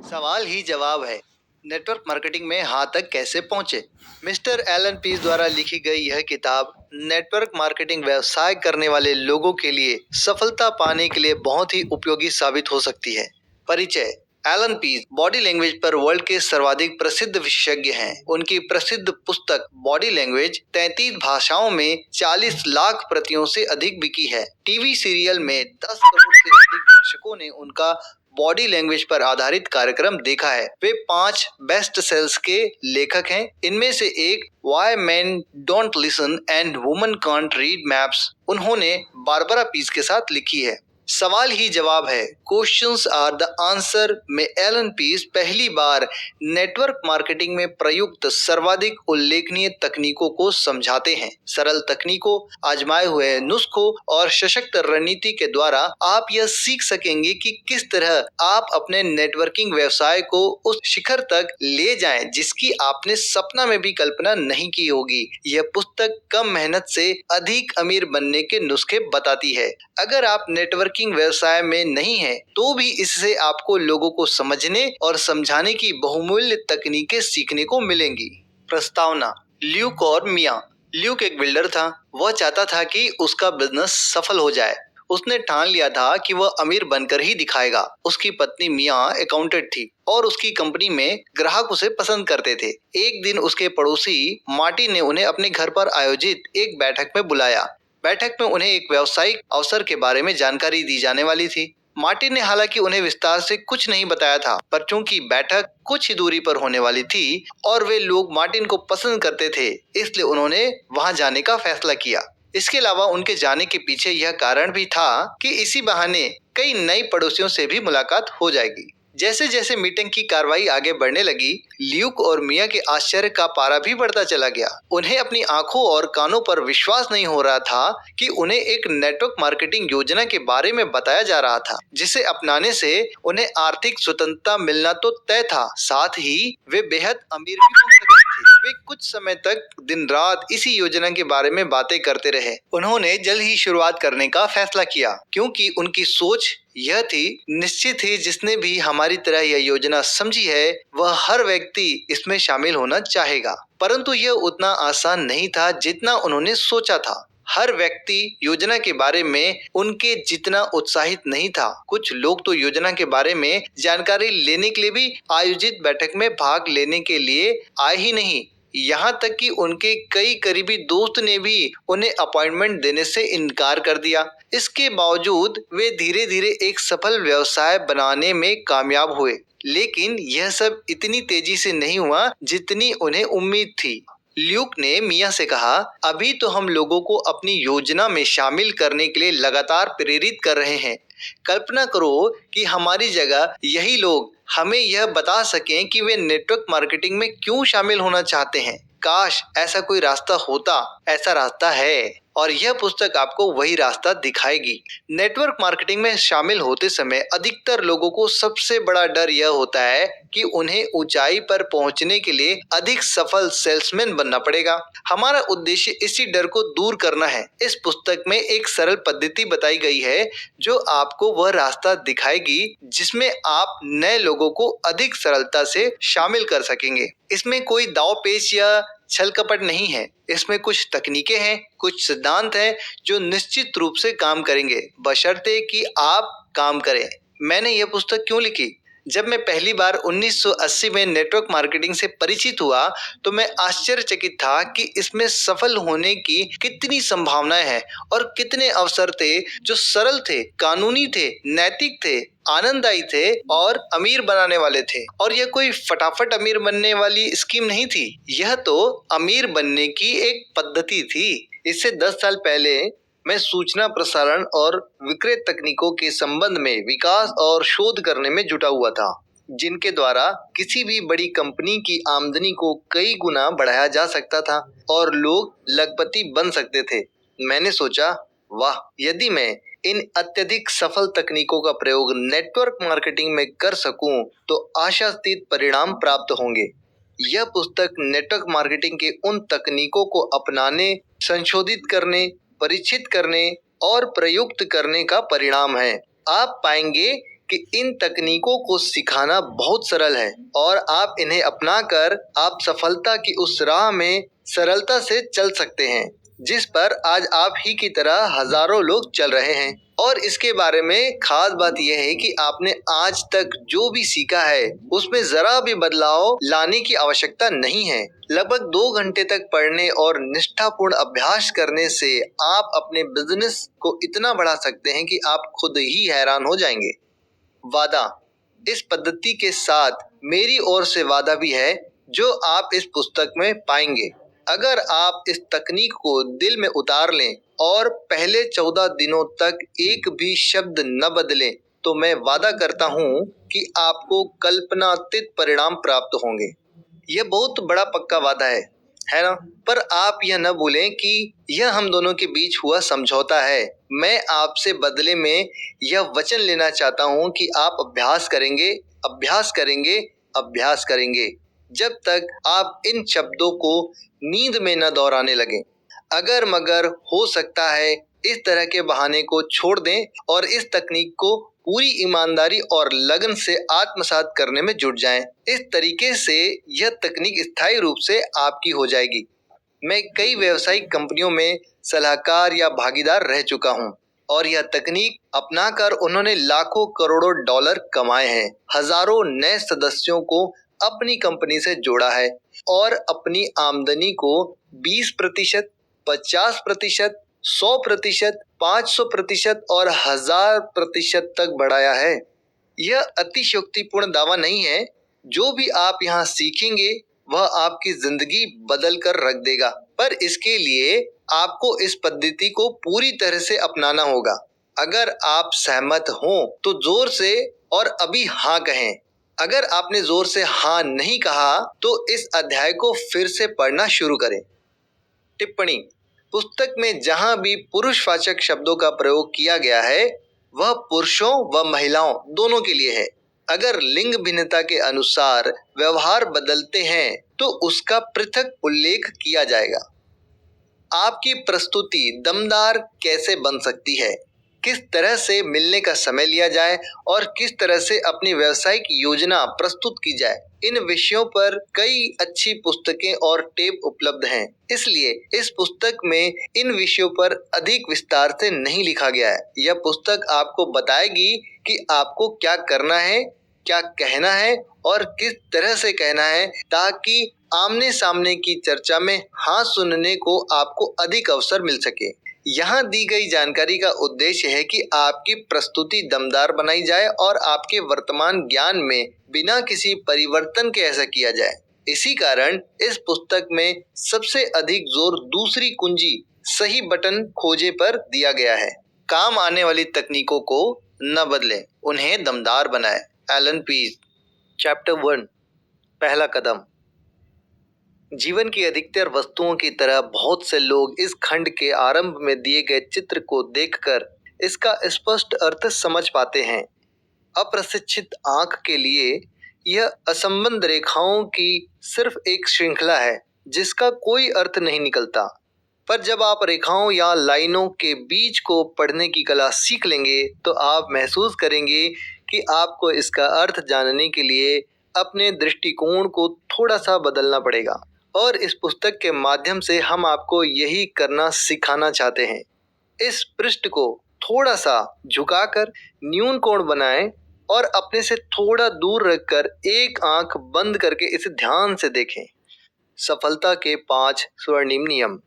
सवाल ही जवाब है। नेटवर्क मार्केटिंग में यहाँ तक कैसे पहुंचे? मिस्टर एलन पीस द्वारा लिखी गई यह किताब नेटवर्क मार्केटिंग व्यवसाय करने वाले लोगों के लिए सफलता पाने के लिए बहुत ही उपयोगी साबित हो सकती है। परिचय। एलन पीस बॉडी लैंग्वेज पर वर्ल्ड के सर्वाधिक प्रसिद्ध विशेषज्ञ हैं। उनकी प्रसिद्ध पुस्तक बॉडी लैंग्वेज 33 भाषाओं में 40 लाख प्रतियों से अधिक बिकी है। टीवी सीरियल में 10 करोड़ से अधिक दर्शकों ने उनका बॉडी लैंग्वेज पर आधारित कार्यक्रम देखा है। वे 5 बेस्ट सेल्स के लेखक हैं। इनमें से एक why man don't listen and woman can't read maps उन्होंने बारबरा पीस के साथ लिखी है। सवाल ही जवाब है। क्वेश्चंस आर द आंसर में एलन पीस पहली बार नेटवर्क मार्केटिंग में प्रयुक्त सर्वाधिक उल्लेखनीय तकनीकों को समझाते हैं। सरल तकनीकों, आजमाए हुए नुस्खों और सशक्त रणनीति के द्वारा आप यह सीख सकेंगे कि किस तरह आप अपने नेटवर्किंग व्यवसाय को उस शिखर तक ले जाएं जिसकी आपने सपना में भी कल्पना नहीं की होगी। यह पुस्तक कम मेहनत से अधिक अमीर बनने के नुस्खे बताती है। अगर आप नेटवर्किंग व्यवसाय में नहीं है तो भी इससे आपको लोगों को समझने और समझाने की बहुमूल्य तकनीकें सीखने को मिलेंगी। प्रस्तावना। ल्यूक और मिया। ल्यूक एक बिल्डर था। वह चाहता था कि उसका बिजनेस सफल हो जाए। उसने ठान लिया था कि वह अमीर बनकर ही दिखाएगा। उसकी पत्नी मिया अकाउंटेंट थी और उसकी कंपनी में ग्राहक उसे पसंद करते थे। एक दिन उसके पड़ोसी मार्टिन ने उन्हें अपने घर पर आयोजित एक बैठक में बुलाया। बैठक में उन्हें एक व्यावसायिक अवसर के बारे में जानकारी दी जाने वाली थी। मार्टिन ने हालांकि उन्हें विस्तार से कुछ नहीं बताया था, पर चूंकि बैठक कुछ ही दूरी पर होने वाली थी और वे लोग मार्टिन को पसंद करते थे, इसलिए उन्होंने वहां जाने का फैसला किया। इसके अलावा उनके जाने के पीछे यह कारण भी था कि इसी बहाने कई नई पड़ोसियों से भी मुलाकात हो जाएगी। जैसे जैसे मीटिंग की कार्रवाई आगे बढ़ने लगी, ल्यूक और मिया के आश्चर्य का पारा भी बढ़ता चला गया। उन्हें अपनी आंखों और कानों पर विश्वास नहीं हो रहा था कि उन्हें एक नेटवर्क मार्केटिंग योजना के बारे में बताया जा रहा था, जिसे अपनाने से उन्हें आर्थिक स्वतंत्रता मिलना तो तय था, साथ ही वे बेहद अमीर भी बन सकते थे। वे कुछ समय तक दिन रात इसी योजना के बारे में बातें करते रहे। उन्होंने जल्द ही शुरुआत करने का फैसला किया, क्योंकि उनकी सोच यह थी, निश्चित ही जिसने भी हमारी तरह यह योजना समझी है वह हर व्यक्ति इसमें शामिल होना चाहेगा। परंतु यह उतना आसान नहीं था जितना उन्होंने सोचा था। हर व्यक्ति योजना के बारे में उनके जितना उत्साहित नहीं था। कुछ लोग तो योजना के बारे में जानकारी लेने के लिए भी आयोजित बैठक में भाग लेने के लिए आए ही नहीं। यहाँ तक कि उनके कई करीबी दोस्त ने भी उन्हें अपॉइंटमेंट देने से इनकार कर दिया। इसके बावजूद वे धीरे धीरे एक सफल व्यवसाय बनाने में कामयाब हुए, लेकिन यह सब इतनी तेजी से नहीं हुआ जितनी उन्हें उम्मीद थी। ल्यूक ने मिया से कहा, अभी तो हम लोगों को अपनी योजना में शामिल करने के लिए लगातार प्रेरित कर रहे हैं। कल्पना करो कि हमारी जगह यही लोग हमें यह बता सकें कि वे नेटवर्क मार्केटिंग में क्यों शामिल होना चाहते हैं। काश ऐसा कोई रास्ता होता। ऐसा रास्ता है और यह पुस्तक आपको वही रास्ता दिखाएगी। नेटवर्क मार्केटिंग में शामिल होते समय अधिकतर लोगों को सबसे बड़ा डर यह होता है कि उन्हें ऊंचाई पर पहुंचने के लिए अधिक सफल सेल्समैन बनना पड़ेगा। हमारा उद्देश्य इसी डर को दूर करना है। इस पुस्तक में एक सरल पद्धति बताई गई है जो आपको वह रास्ता दिखाएगी जिसमें आप नए लोगों को अधिक सरलता से शामिल कर सकेंगे। इसमें कोई दाव पेच या छल कपट नहीं है। इसमें कुछ तकनीकें हैं, कुछ सिद्धांत हैं जो निश्चित रूप से काम करेंगे, बशर्ते कि आप काम करें। मैंने यह पुस्तक क्यों लिखी? जब मैं पहली बार 1980 में नेटवर्क मार्केटिंग से परिचित हुआ तो मैं आश्चर्यचकित था कि इसमें सफल होने की कितनी संभावनाएं हैं और कितने अवसर थे जो सरल थे, कानूनी थे, नैतिक थे, आनंददायी थे और अमीर बनाने वाले थे। और यह कोई फटाफट अमीर बनने वाली स्कीम नहीं थी, यह तो अमीर बनने की एक पद्धति थी। इससे 10 साल पहले मैं सूचना प्रसारण और विक्रय तकनीकों के संबंध में विकास और शोध करने में जुटा हुआ था, जिनके द्वारा किसी भी बड़ी कंपनी की आमदनी को कई गुना बढ़ाया जा सकता था और लोग लखपति बन सकते थे। मैंने सोचा, वाह, यदि मैं इन अत्यधिक सफल तकनीकों का प्रयोग नेटवर्क मार्केटिंग में कर सकूं तो आशातीत परिणाम प्राप्त होंगे। यह पुस्तक नेटवर्क मार्केटिंग के उन तकनीकों को अपनाने, संशोधित करने, परीक्षित करने और प्रयुक्त करने का परिणाम है। आप पाएंगे कि इन तकनीकों को सिखाना बहुत सरल है और आप इन्हें अपनाकर आप सफलता की उस राह में सरलता से चल सकते हैं जिस पर आज आप ही की तरह हजारों लोग चल रहे हैं। और इसके बारे में खास बात यह है कि आपने आज तक जो भी सीखा है उसमें जरा भी बदलाव लाने की आवश्यकता नहीं है। लगभग 2 घंटे तक पढ़ने और निष्ठापूर्ण अभ्यास करने से आप अपने बिजनेस को इतना बढ़ा सकते हैं कि आप खुद ही हैरान हो जाएंगे। वादा, इस पद्धति के साथ मेरी ओर से वादा भी है जो आप इस पुस्तक में पाएंगे। अगर आप इस तकनीक को दिल में उतार लें और पहले 14 दिनों तक एक भी शब्द न बदलें तो मैं वादा करता हूँ कि आपको कल्पनातीत परिणाम प्राप्त होंगे। यह बहुत बड़ा पक्का वादा है ना? पर आप यह न भूलें कि यह हम दोनों के बीच हुआ समझौता है। मैं आपसे बदले में यह वचन लेना चाहता हूँ कि आप अभ्यास करेंगे, अभ्यास करेंगे, अभ्यास करेंगे जब तक आप इन शब्दों को नींद में न दोहराने लगें। अगर मगर हो सकता है इस तरह के बहाने को छोड़ दें और इस तकनीक को पूरी ईमानदारी और लगन से आत्मसात करने में जुट जाएं। इस तरीके से यह तकनीक स्थायी रूप से आपकी हो जाएगी। मैं कई व्यावसायिक कंपनियों में सलाहकार या भागीदार रह चुका हूं और यह तकनीक अपनाकर उन्होंने लाखों करोड़ों डॉलर कमाए हैं, हजारों नए सदस्यों को अपनी कंपनी से जोड़ा है और अपनी आमदनी को 20%, 50%, 100%, 500% और 1000% तक बढ़ाया है। यह अतिशयोक्तिपूर्ण दावा नहीं है। जो भी आप यहाँ सीखेंगे वह आपकी जिंदगी बदल कर रख देगा, पर इसके लिए आपको इस पद्धति को पूरी तरह से अपनाना होगा। अगर आप सहमत हो तो जोर से और अभी हाँ कहें। अगर आपने जोर से हाँ नहीं कहा तो इस अध्याय को फिर से पढ़ना शुरू करें। टिप्पणी, पुस्तक में जहां भी पुरुषवाचक शब्दों का प्रयोग किया गया है वह पुरुषों व महिलाओं दोनों के लिए है। अगर लिंग भिन्नता के अनुसार व्यवहार बदलते हैं तो उसका पृथक उल्लेख किया जाएगा। आपकी प्रस्तुति दमदार कैसे बन सकती है, किस तरह से मिलने का समय लिया जाए और किस तरह से अपनी व्यावसायिक योजना प्रस्तुत की जाए, इन विषयों पर कई अच्छी पुस्तकें और टेप उपलब्ध हैं। इसलिए इस पुस्तक में इन विषयों पर अधिक विस्तार से नहीं लिखा गया है। यह पुस्तक आपको बताएगी कि आपको क्या करना है, क्या कहना है और किस तरह से कहना है ताकि आमने सामने की चर्चा में हाँ सुनने को आपको अधिक अवसर मिल सके। यहाँ दी गई जानकारी का उद्देश्य है कि आपकी प्रस्तुति दमदार बनाई जाए और आपके वर्तमान ज्ञान में बिना किसी परिवर्तन के ऐसा किया जाए। इसी कारण इस पुस्तक में सबसे अधिक जोर दूसरी कुंजी सही बटन खोजे पर दिया गया है। काम आने वाली तकनीकों को न बदलें, उन्हें दमदार बनाएं। एलन पीज, चैप्टर 1, पहला कदम। जीवन की अधिकतर वस्तुओं की तरह बहुत से लोग इस खंड के आरंभ में दिए गए चित्र को देखकर इसका स्पष्ट अर्थ समझ पाते हैं। अप्रशिक्षित आंख के लिए यह असंबद्ध रेखाओं की सिर्फ एक श्रृंखला है जिसका कोई अर्थ नहीं निकलता। पर जब आप रेखाओं या लाइनों के बीच को पढ़ने की कला सीख लेंगे तो आप महसूस करेंगे कि आपको इसका अर्थ जानने के लिए अपने दृष्टिकोण को थोड़ा सा बदलना पड़ेगा। और इस पुस्तक के माध्यम से हम आपको यही करना सिखाना चाहते हैं। इस पृष्ठ को थोड़ा सा झुकाकर न्यून कोण बनाएं और अपने से थोड़ा दूर रखकर एक आंख बंद करके इसे ध्यान से देखें। सफलता के 5 स्वर्णिम नियम।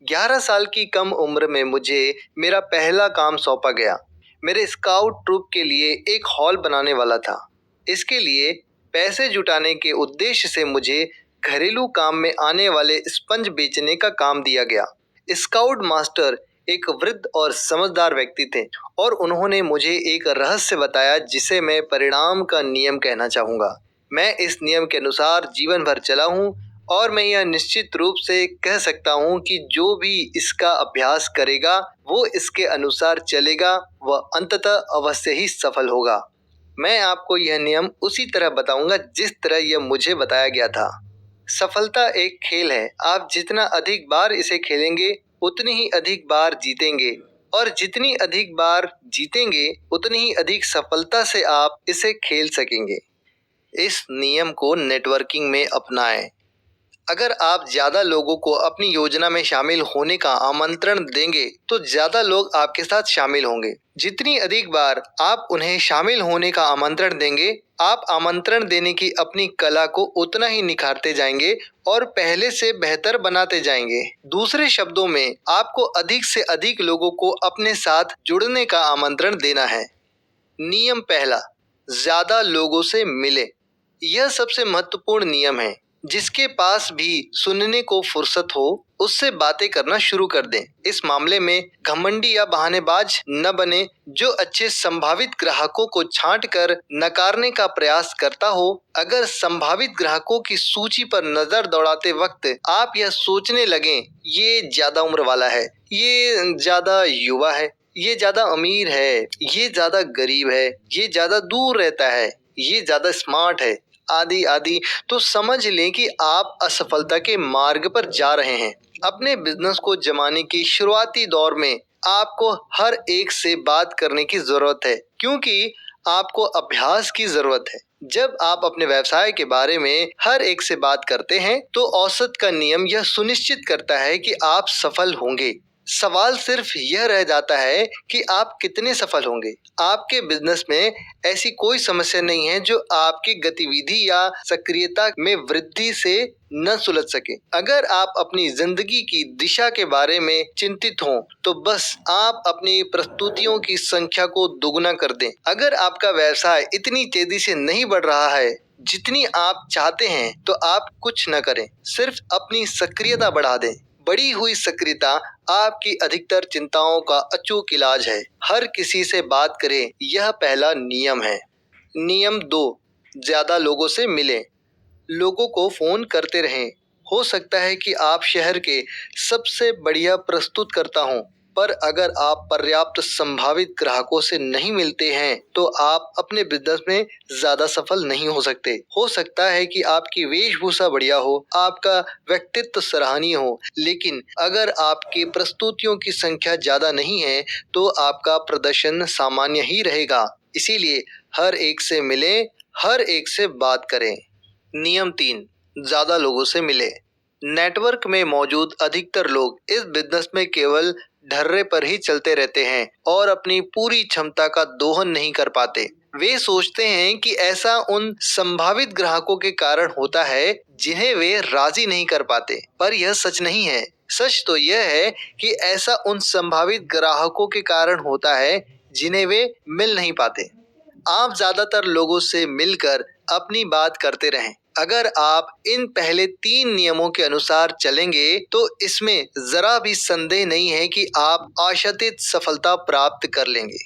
11 साल की कम उम्र में मुझे मेरा पहला काम सौंपा गया। मेरे स्काउट ट्रूप के लिए एक हॉल बनाने वाला था। इसके लिए पैसे जुटाने के उद्देश्य से मुझे घरेलू काम में आने वाले स्पंज बेचने का काम दिया गया। स्काउट मास्टर एक वृद्ध और समझदार व्यक्ति थे और उन्होंने मुझे एक रहस्य बताया जिसे मैं परिणाम का नियम कहना चाहूँगा। मैं इस नियम के अनुसार जीवन भर चला हूँ और मैं यह निश्चित रूप से कह सकता हूँ कि जो भी इसका अभ्यास करेगा वो इसके अनुसार चलेगा वह अंततः अवश्य ही सफल होगा। मैं आपको यह नियम उसी तरह बताऊंगा जिस तरह यह मुझे बताया गया था। सफलता एक खेल है। आप जितना अधिक बार इसे खेलेंगे उतनी ही अधिक बार जीतेंगे। और जितनी अधिक बार जीतेंगे उतनी ही अधिक सफलता से आप इसे खेल सकेंगे। इस नियम को नेटवर्किंग में अपनाएं। अगर आप ज्यादा लोगों को अपनी योजना में शामिल होने का आमंत्रण देंगे तो ज्यादा लोग आपके साथ शामिल होंगे। जितनी अधिक बार आप उन्हें शामिल होने का आमंत्रण देंगे, आप आमंत्रण देने की अपनी कला को उतना ही निखारते जाएंगे और पहले से बेहतर बनाते जाएंगे। दूसरे शब्दों में, आपको अधिक से अधिक लोगों को अपने साथ जुड़ने का आमंत्रण देना है। नियम पहला, ज्यादा लोगों से मिले। यह सबसे महत्वपूर्ण नियम है। जिसके पास भी सुनने को फुर्सत हो उससे बातें करना शुरू कर दें। इस मामले में घमंडी या बहानेबाज न बने। जो अच्छे संभावित ग्राहकों को छांट कर नकारने का प्रयास करता हो। अगर संभावित ग्राहकों की सूची पर नजर दौड़ाते वक्त आप यह सोचने लगें, ये ज्यादा उम्र वाला है, ये ज्यादा युवा है, ये ज्यादा अमीर है, ये ज्यादा गरीब है, ये ज्यादा दूर रहता है, ये ज्यादा स्मार्ट है, आदि आदि, तो समझ लें कि आप असफलता के मार्ग पर जा रहे हैं। अपने बिजनेस को जमाने की शुरुआती दौर में आपको हर एक से बात करने की जरूरत है, क्योंकि आपको अभ्यास की जरूरत है। जब आप अपने व्यवसाय के बारे में हर एक से बात करते हैं तो औसत का नियम यह सुनिश्चित करता है कि आप सफल होंगे। सवाल सिर्फ यह रह जाता है कि आप कितने सफल होंगे। आपके बिजनेस में ऐसी कोई समस्या नहीं है जो आपकी गतिविधि या सक्रियता में वृद्धि से न सुलझ सके। अगर आप अपनी जिंदगी की दिशा के बारे में चिंतित हों तो बस आप अपनी प्रस्तुतियों की संख्या को दोगुना कर दें। अगर आपका व्यवसाय इतनी तेजी से नहीं बढ़ रहा है जितनी आप चाहते हैं तो आप कुछ न करें, सिर्फ अपनी सक्रियता बढ़ा दें। बढ़ी हुई सक्रियता आपकी अधिकतर चिंताओं का अचूक इलाज है। हर किसी से बात करें, यह पहला नियम है। नियम 2, ज्यादा लोगों से मिलें। लोगों को फोन करते रहें। हो सकता है कि आप शहर के सबसे बढ़िया प्रस्तुतकर्ता हों, पर अगर आप पर्याप्त संभावित ग्राहकों से नहीं मिलते हैं तो आप अपने बिजनेस में ज्यादा सफल नहीं हो सकते। हो सकता है कि आपकी वेशभूषा बढ़िया हो, आपका व्यक्तित्व सराहनीय हो, लेकिन अगर आपकी प्रस्तुतियों की संख्या ज्यादा नहीं है तो आपका प्रदर्शन सामान्य ही रहेगा। इसीलिए हर एक से मिलें, हर एक से बात करें। नियम 3, ज्यादा लोगों से मिले। नेटवर्क में मौजूद अधिकतर लोग इस बिजनेस में केवल ढर्रे पर ही चलते रहते हैं और अपनी पूरी क्षमता का दोहन नहीं कर पाते। वे सोचते हैं कि ऐसा उन संभावित ग्राहकों के कारण होता है जिन्हें वे राजी नहीं कर पाते, पर यह सच नहीं है। सच तो यह है कि ऐसा उन संभावित ग्राहकों के कारण होता है जिन्हें वे मिल नहीं पाते। आप ज्यादातर लोगों से मिलकर अपनी बात करते रहें। अगर आप इन पहले 3 नियमों के अनुसार चलेंगे तो इसमें जरा भी संदेह नहीं है कि आप आशातीत सफलता प्राप्त कर लेंगे।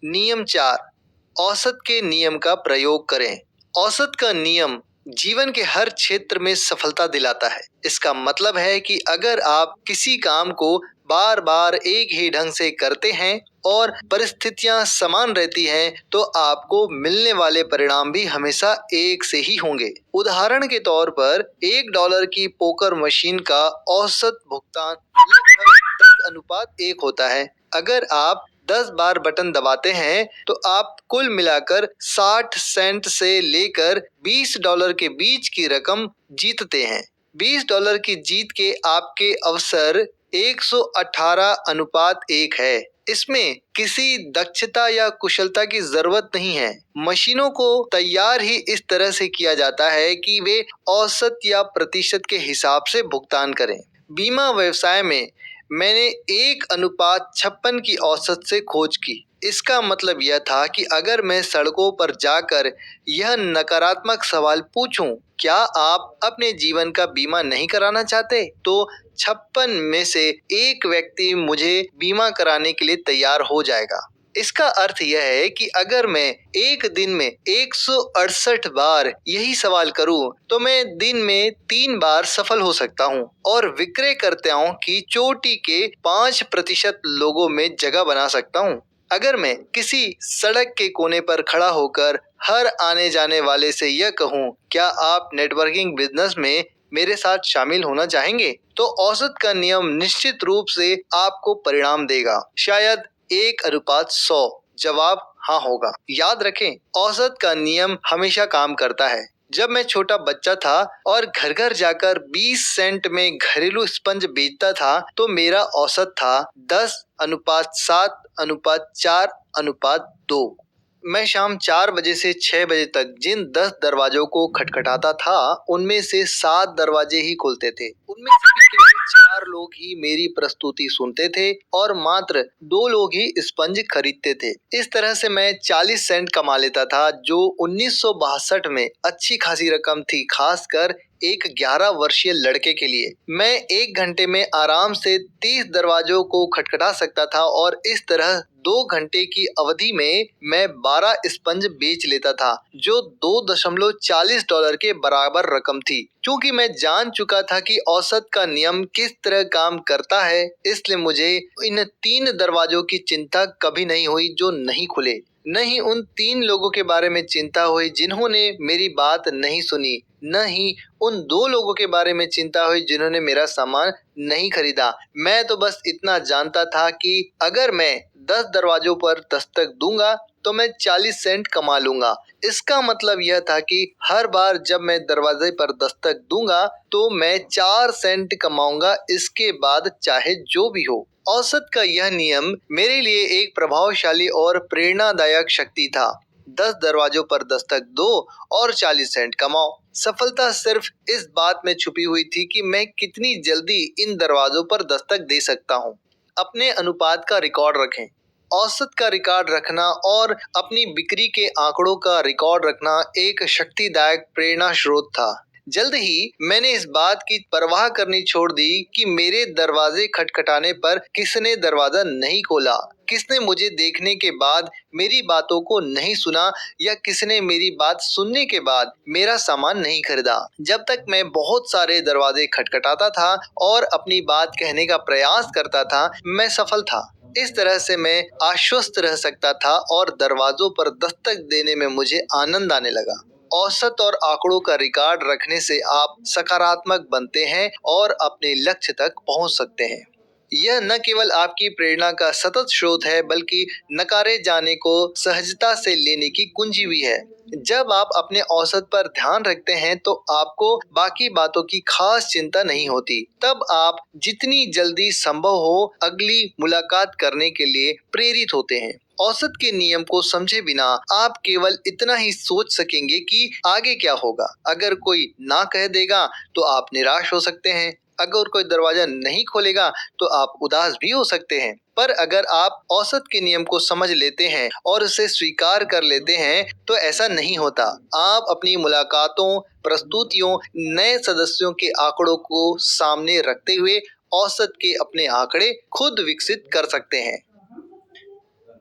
नियम 4, औसत के नियम का प्रयोग करें। औसत का नियम जीवन के हर क्षेत्र में सफलता दिलाता है। इसका मतलब है कि अगर आप किसी काम को बार बार एक ही ढंग से करते हैं और परिस्थितियां समान रहती हैं तो आपको मिलने वाले परिणाम भी हमेशा एक से ही होंगे। उदाहरण के तौर पर $1 की पोकर मशीन का औसत भुगतान लगभग 10:1 होता है। अगर आप 10 बार बटन दबाते हैं तो आप कुल मिलाकर 60 सेंट से लेकर $20 के बीच की रकम जीतते हैं। $20 की जीत के आपके अवसर 118:1 है। इसमें किसी दक्षता या कुशलता की जरूरत नहीं है। मशीनों को तैयार ही इस तरह से किया जाता है कि वे औसत या प्रतिशत के हिसाब से भुगतान करें। बीमा व्यवसाय में मैंने 1:56 की औसत से खोज की। इसका मतलब यह था कि अगर मैं सड़कों पर जाकर यह नकारात्मक सवाल पूछूं, क्या आप अपने जीवन का बीमा नहीं कराना चाहते, तो 56 में से एक व्यक्ति मुझे बीमा कराने के लिए तैयार हो जाएगा। इसका अर्थ यह है कि अगर मैं एक दिन में 168 बार यही सवाल करूं, तो मैं दिन में 3 बार सफल हो सकता हूं और विक्रयकर्ताओं की चोटी के 5% लोगों में जगह बना सकता हूं। अगर मैं किसी सड़क के कोने पर खड़ा होकर हर आने जाने वाले से यह कहूं, क्या आप नेटवर्किंग बिजनेस में मेरे साथ शामिल होना चाहेंगे? तो औसत का नियम निश्चित रूप से आपको परिणाम देगा, शायद 1:100। जवाब हाँ होगा। याद रखें, औसत का नियम हमेशा काम करता है। जब मैं छोटा बच्चा था और घर घर जाकर 20 सेंट में घरेलू स्पंज बेचता था, तो मेरा औसत था 10:7:4:2। मैं शाम 4 बजे से 6 बजे तक जिन 10 दरवाजों को खटखटाता था, उनमें से 7 दरवाजे ही खुलते थे। उनमें से भी केवल 4 लोग ही मेरी प्रस्तुति सुनते थे और मात्र 2 लोग ही स्पंज खरीदते थे। इस तरह से मैं 40 सेंट कमा लेता था, जो 1962 में अच्छी खासी रकम थी, खासकर एक 11 वर्षीय लड़के के लिए। मैं 1 घंटे में आराम से 30 दरवाजों को खटखटा सकता था और इस तरह 2 घंटे की अवधि में मैं 12 स्पंज बेच लेता था, जो $2.40 के बराबर रकम थी। क्योंकि मैं जान चुका था कि औसत का नियम किस तरह काम करता है, इसलिए मुझे इन 3 दरवाजों की चिंता कभी नहीं हुई जो नहीं खुले। न ही उन 3 लोगों के बारे में चिंता हुई जिन्होंने मेरी बात नहीं सुनी, न ही उन 2 लोगों के बारे में चिंता हुई जिन्होंने मेरा सामान नहीं खरीदा। मैं तो बस इतना जानता था कि अगर मैं 10 दरवाजों पर दस्तक दूंगा तो मैं 40 सेंट कमा लूंगा। इसका मतलब यह था कि हर बार जब मैं दरवाजे पर दस्तक दूंगा तो मैं 4 सेंट कमाऊंगा, इसके बाद चाहे जो भी हो। औसत का यह नियम मेरे लिए एक प्रभावशाली और प्रेरणादायक शक्ति था। 10 दरवाजों पर दस्तक दो और 40 सेंट कमाओ। सफलता सिर्फ इस बात में छुपी हुई थी कि मैं कितनी जल्दी इन दरवाजों पर दस्तक दे सकता हूँ। अपने अनुपात का रिकॉर्ड रखें। औसत का रिकॉर्ड रखना और अपनी बिक्री के आंकड़ों का रिकॉर्ड रखना एक शक्तिदायक प्रेरणा स्रोत था। जल्द ही मैंने इस बात की परवाह करनी छोड़ दी कि मेरे दरवाजे खटखटाने पर किसने दरवाजा नहीं खोला, किसने मुझे देखने के बाद मेरी बातों को नहीं सुना या किसने मेरी बात सुनने के बाद मेरा सामान नहीं खरीदा। जब तक मैं बहुत सारे दरवाजे खटखटाता था और अपनी बात कहने का प्रयास करता था, मैं सफल था। इस तरह से मैं आश्वस्त रह सकता था और दरवाजों पर दस्तक देने में मुझे आनंद आने लगा। औसत और आंकड़ों का रिकॉर्ड रखने से आप सकारात्मक बनते हैं और अपने लक्ष्य तक पहुंच सकते हैं। यह न केवल आपकी प्रेरणा का सतत स्रोत है, बल्कि नकारे जाने को सहजता से लेने की कुंजी भी है। जब आप अपने औसत पर ध्यान रखते हैं तो आपको बाकी बातों की खास चिंता नहीं होती। तब आप जितनी जल्दी संभव हो अगली मुलाकात करने के लिए प्रेरित होते हैं। औसत के नियम को समझे बिना आप केवल इतना ही सोच सकेंगे कि आगे क्या होगा। अगर कोई ना कह देगा तो आप निराश हो सकते हैं। अगर कोई दरवाजा नहीं खोलेगा तो आप उदास भी हो सकते हैं। पर अगर आप औसत के नियम को समझ लेते हैं और उसे स्वीकार कर लेते हैं तो ऐसा नहीं होता। आप अपनी मुलाकातों, प्रस्तुतियों, नए सदस्यों के आंकड़ों को सामने रखते हुए औसत के अपने आंकड़े खुद विकसित कर सकते हैं।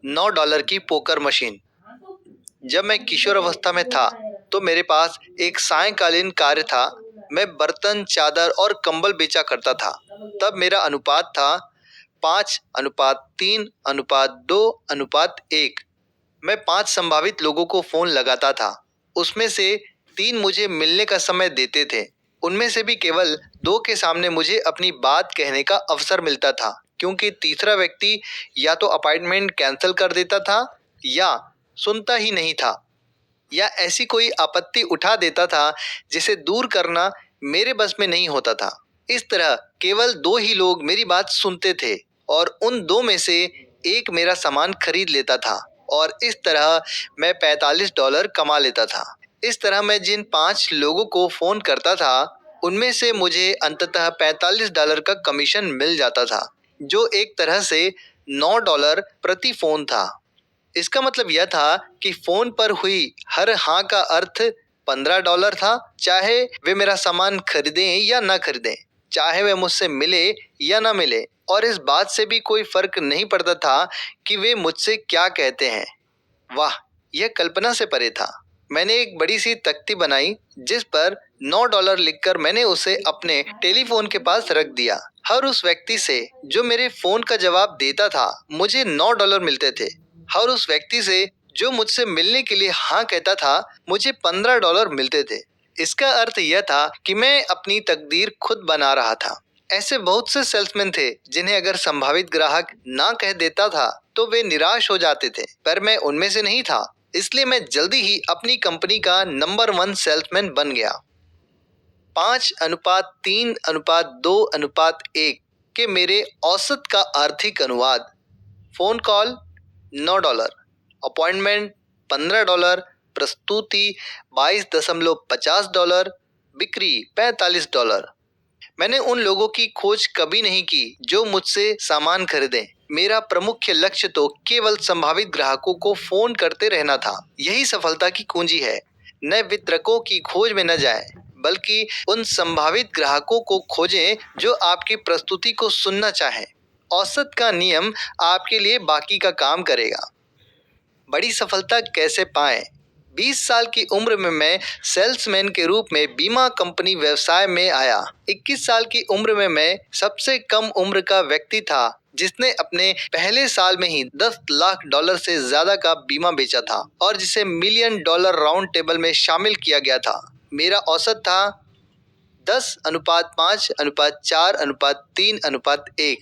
$9 की पोकर मशीन। जब मैं किशोर अवस्था में था तो मेरे पास एक सायंकालीन कार्य था। मैं बर्तन, चादर और कंबल बेचा करता था। तब मेरा अनुपात था 5:3:2:1। मैं 5 संभावित लोगों को फोन लगाता था। उसमें से 3 मुझे मिलने का समय देते थे। उनमें से भी केवल 2 के सामने मुझे अपनी बात कहने का अवसर मिलता था, क्योंकि तीसरा व्यक्ति या तो अपॉइंटमेंट कैंसिल कर देता था या सुनता ही नहीं था, या ऐसी कोई आपत्ति उठा देता था जिसे दूर करना मेरे बस में नहीं होता था। इस तरह केवल 2 ही लोग मेरी बात सुनते थे और उन 2 में से एक मेरा सामान खरीद लेता था और इस तरह मैं $45 कमा लेता था। इस तरह मैं जिन 5 लोगों को फोन करता था उनमें से मुझे अंततः $45 का कमीशन मिल जाता था, जो एक तरह से $9 प्रति फोन था। इसका मतलब यह था कि फोन पर हुई हर हाँ का अर्थ $15 था, चाहे वे मेरा सामान खरीदें या ना खरीदें, चाहे वे मुझसे मिले या ना मिले, और इस बात से भी कोई फर्क नहीं पड़ता था कि वे मुझसे क्या कहते हैं। वाह, यह कल्पना से परे था। मैंने एक बड़ी सी तख्ती बनाई जिस पर $9 लिखकर मैंने उसे अपने टेलीफोन के पास रख दिया। हर उस व्यक्ति से जो मेरे फोन का जवाब देता था मुझे $9 मिलते थे। हर उस व्यक्ति से जो मुझसे मिलने के लिए हाँ कहता था मुझे $15 मिलते थे। इसका अर्थ यह था कि मैं अपनी तकदीर खुद बना रहा था। ऐसे बहुत से सेल्समैन थे जिन्हें अगर संभावित ग्राहक ना कह देता था तो वे निराश हो जाते थे, पर मैं उनमें से नहीं था। इसलिए मैं जल्दी ही अपनी कंपनी का नंबर 1 सेल्समैन बन गया। 5:3:2:1 के मेरे औसत का आर्थिक अनुवाद: फोन कॉल $9, अपॉइंटमेंट $15, प्रस्तुति $22.50, बिक्री $45। मैंने उन लोगों की खोज कभी नहीं की जो मुझसे सामान खरीदें। मेरा प्रमुख लक्ष्य तो केवल संभावित ग्राहकों को फोन करते रहना था। यही सफलता की कुंजी है। नए वितरकों की खोज में न जाएं, बल्कि उन संभावित ग्राहकों को खोजें जो आपकी प्रस्तुति को सुनना चाहें। औसत का नियम आपके लिए बाकी का काम करेगा। बड़ी सफलता कैसे पाएं? 20 साल की उम्र में मैं सेल्समैन के रूप में बीमा कंपनी व्यवसाय में आया। 21 साल की उम्र में मैं सबसे कम उम्र का व्यक्ति था जिसने अपने पहले साल में ही $10 लाख से ज्यादा का बीमा बेचा था और जिसे $1 मिलियन राउंड टेबल में शामिल किया गया था। मेरा औसत था 10:5:4:3:1।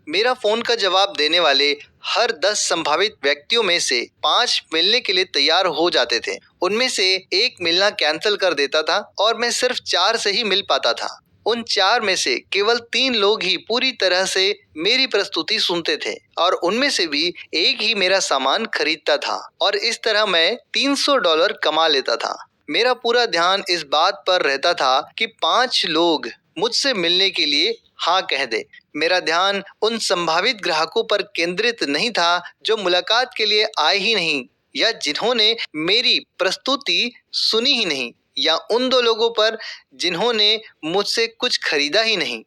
मेरा फोन का जवाब देने वाले हर 10 संभावित व्यक्तियों में से 5 मिलने के लिए तैयार हो जाते थे। उनमें से एक मिलना कैंसिल कर देता था और मैं सिर्फ 4 से ही मिल पाता था। उन 4 में से केवल 3 लोग ही पूरी तरह से मेरी प्रस्तुति सुनते थे और उनमें से भी एक ही मेरा सामान खरीदता था और इस तरह मैं $300 कमा लेता था। मेरा पूरा ध्यान इस बात पर रहता था कि 5 लोग मुझसे मिलने के लिए हाँ कह दे। मेरा ध्यान उन संभावित ग्राहकों पर केंद्रित नहीं था जो मुलाकात के लिए आए ही नहीं या जिन्होंने मेरी प्रस्तुति सुनी ही नहीं, या उन 2 लोगों पर जिन्होंने मुझसे कुछ खरीदा ही नहीं।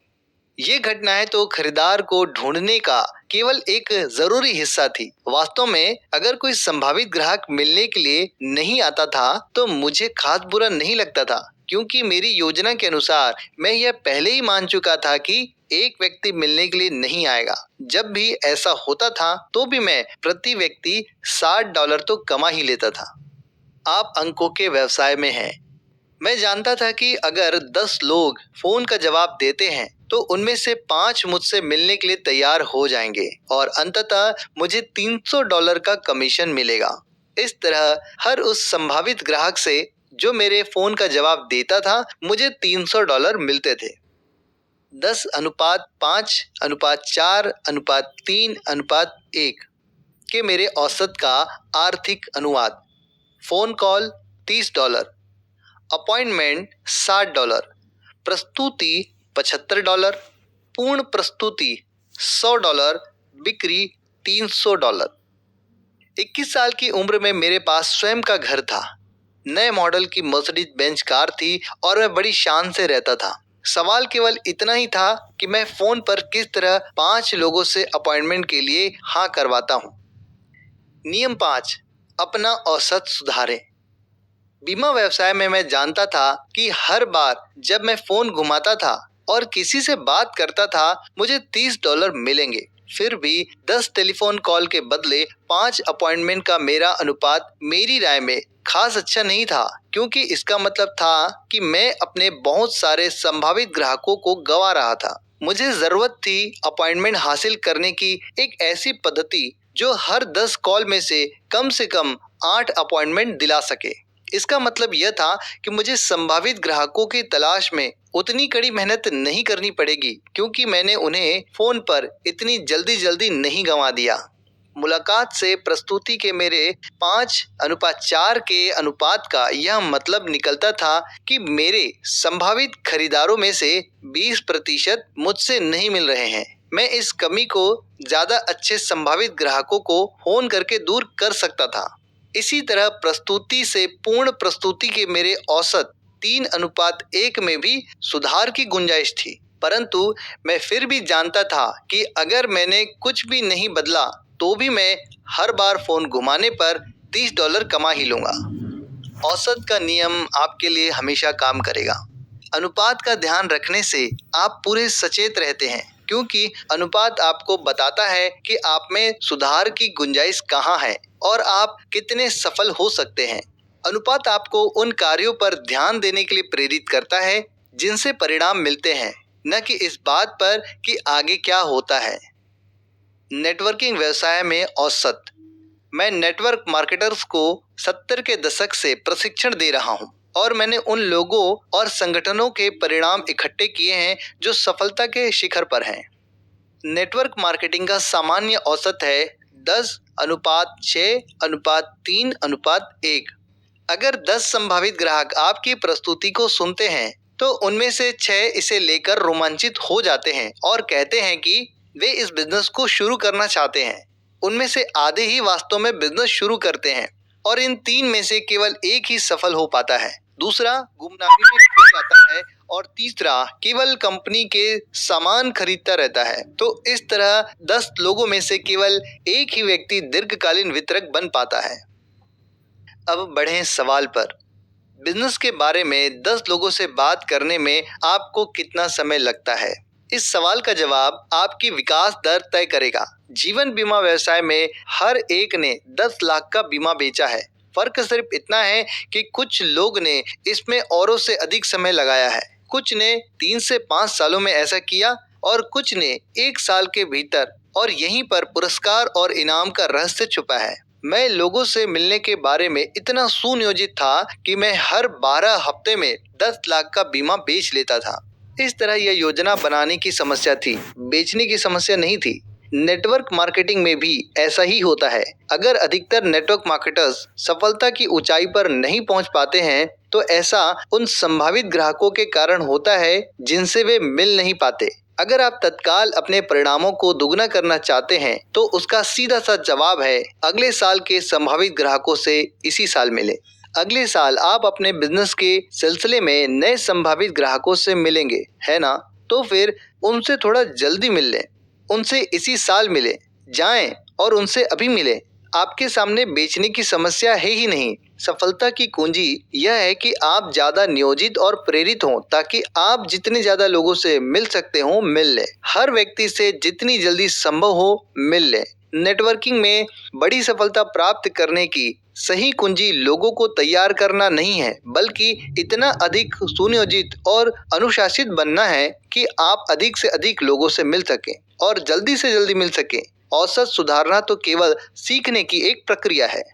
ये घटनाएं तो खरीदार को ढूंढने का केवल एक जरूरी हिस्सा थी। वास्तव में अगर कोई संभावित ग्राहक मिलने के लिए नहीं आता था तो मुझे खास बुरा नहीं लगता था, क्योंकि मेरी योजना के अनुसार मैं यह पहले ही मान चुका था कि एक व्यक्ति मिलने के लिए नहीं आएगा। जब भी ऐसा होता था तो भी मैं प्रति व्यक्ति $60 तो कमा ही लेता था। आप अंकों के व्यवसाय में हैं। मैं जानता था कि अगर 10 लोग फोन का जवाब देते हैं तो उनमें से 5 मुझसे मिलने के लिए तैयार हो जाएंगे और अंततः मुझे $300 का कमीशन मिलेगा। इस तरह हर उस संभावित ग्राहक से जो मेरे फोन का जवाब देता था मुझे $300 मिलते थे। 10:5:4:3:1 के मेरे औसत का आर्थिक अनुवाद: फोन कॉल $30, अपॉइंटमेंट $60, प्रस्तुति $75, पूर्ण प्रस्तुति $100, बिक्री $300। 21 साल की उम्र में मेरे पास स्वयं का घर था। नए मॉडल की मर्सिडीज बेंज कार थी और मैं बड़ी शान से रहता था। सवाल केवल इतना ही था कि मैं फोन पर किस तरह 5 लोगों से अपॉइंटमेंट के लिए हाँ करवाता हूँ। नियम 5: अपना औसत सुधारें। बीमा व्यवसाय में मैं जानता था कि हर बार जब मैं फोन घुमाता था और किसी से बात करता था मुझे $30 मिलेंगे। फिर भी 10 टेलीफोन कॉल के बदले 5 अपॉइंटमेंट का मेरा अनुपात मेरी राय में खास अच्छा नहीं था, क्योंकि इसका मतलब था कि मैं अपने बहुत सारे संभावित ग्राहकों को गंवा रहा था। मुझे जरूरत थी अपॉइंटमेंट हासिल करने की एक ऐसी पद्धति जो हर 10 कॉल में से कम 8 अपॉइंटमेंट दिला सके। इसका मतलब यह था कि मुझे संभावित ग्राहकों की तलाश में उतनी कड़ी मेहनत नहीं करनी पड़ेगी, क्योंकि मैंने उन्हें फोन पर इतनी जल्दी नहीं गंवा दिया। मुलाकात से प्रस्तुति के मेरे 5:4 के अनुपात का यह मतलब निकलता था कि मेरे संभावित खरीदारों में से 20% मुझसे नहीं मिल रहे हैं। मैं इस कमी को ज्यादा अच्छे संभावित ग्राहकों को फोन करके दूर कर सकता था। इसी तरह प्रस्तुति से पूर्ण प्रस्तुति के मेरे औसत 3:1 में भी सुधार की गुंजाइश थी, परंतु मैं फिर भी जानता था कि अगर मैंने कुछ भी नहीं बदला तो भी मैं हर बार फोन घुमाने पर $30 कमा ही लूंगा। औसत का नियम आपके लिए हमेशा काम करेगा। अनुपात का ध्यान रखने से आप पूरे सचेत रहते हैं, क्योंकि अनुपात आपको बताता है कि आप में सुधार की गुंजाइश कहाँ है और आप कितने सफल हो सकते हैं। अनुपात आपको उन कार्यों पर ध्यान देने के लिए प्रेरित करता है जिनसे परिणाम मिलते हैं, न कि इस बात पर कि आगे क्या होता है। नेटवर्किंग व्यवसाय में औसत। मैं नेटवर्क मार्केटर्स को 70 के दशक से प्रशिक्षण दे रहा हूं और मैंने उन लोगों और संगठनों के परिणाम इकट्ठे किए हैं जो सफलता के शिखर पर हैं। नेटवर्क मार्केटिंग का सामान्य औसत है 10:6:3:1। अगर 10 संभावित ग्राहक आपकी प्रस्तुति को सुनते हैं तो उनमें से 6 इसे लेकर रोमांचित हो जाते हैं और कहते हैं कि वे इस बिजनेस को शुरू करना चाहते हैं। उनमें से आधे ही वास्तव में बिजनेस शुरू करते हैं और इन 3 में से केवल एक ही सफल हो पाता है। दूसरा गुमनामी में खो जाता है और तीसरा केवल कंपनी के सामान खरीदता रहता है। तो इस तरह 10 लोगों में से केवल एक ही व्यक्ति दीर्घकालीन वितरक बन पाता है। अब बढ़ें सवाल पर। बिजनेस के बारे में 10 लोगों से बात करने में आपको कितना समय लगता है? इस सवाल का जवाब आपकी विकास दर तय करेगा। जीवन बीमा व्यवसाय में हर एक ने 10 लाख का बीमा बेचा है। फर्क सिर्फ इतना है कि कुछ लोग ने इसमें औरों से अधिक समय लगाया है। कुछ ने 3 से 5 सालों में ऐसा किया और कुछ ने 1 साल के भीतर, और यहीं पर पुरस्कार और इनाम का रहस्य छुपा है। मैं लोगों से मिलने के बारे में इतना सुनियोजित था कि मैं हर 12 हफ्ते में 10 लाख का बीमा बेच लेता था। इस तरह यह योजना बनाने की समस्या थी, बेचने की समस्या नहीं थी। नेटवर्क मार्केटिंग में भी ऐसा ही होता है। अगर अधिकतर नेटवर्क मार्केटर्स सफलता की ऊंचाई पर नहीं पहुंच पाते हैं तो ऐसा उन संभावित ग्राहकों के कारण होता है जिनसे वे मिल नहीं पाते। अगर आप तत्काल अपने परिणामों को दुगना करना चाहते हैं तो उसका सीधा सा जवाब है अगले साल के संभावित ग्राहकों से इसी साल मिले। अगले साल आप अपने बिजनेस के सिलसिले में नए संभावित ग्राहकों से मिलेंगे, है ना? तो फिर उनसे थोड़ा जल्दी मिल लें, उनसे इसी साल मिले जाएं और उनसे अभी मिले। आपके सामने बेचने की समस्या है ही नहीं। सफलता की कुंजी यह है कि आप ज्यादा नियोजित और प्रेरित हों ताकि आप जितने ज्यादा लोगों से मिल सकते हो मिल लें। हर व्यक्ति से जितनी जल्दी संभव हो मिल लें। नेटवर्किंग में बड़ी सफलता प्राप्त करने की सही कुंजी लोगों को तैयार करना नहीं है, बल्कि इतना अधिक सुनियोजित और अनुशासित बनना है कि आप अधिक से अधिक लोगों से मिल सकें और जल्दी से जल्दी मिल सकें। औसत सुधारना तो केवल सीखने की एक प्रक्रिया है।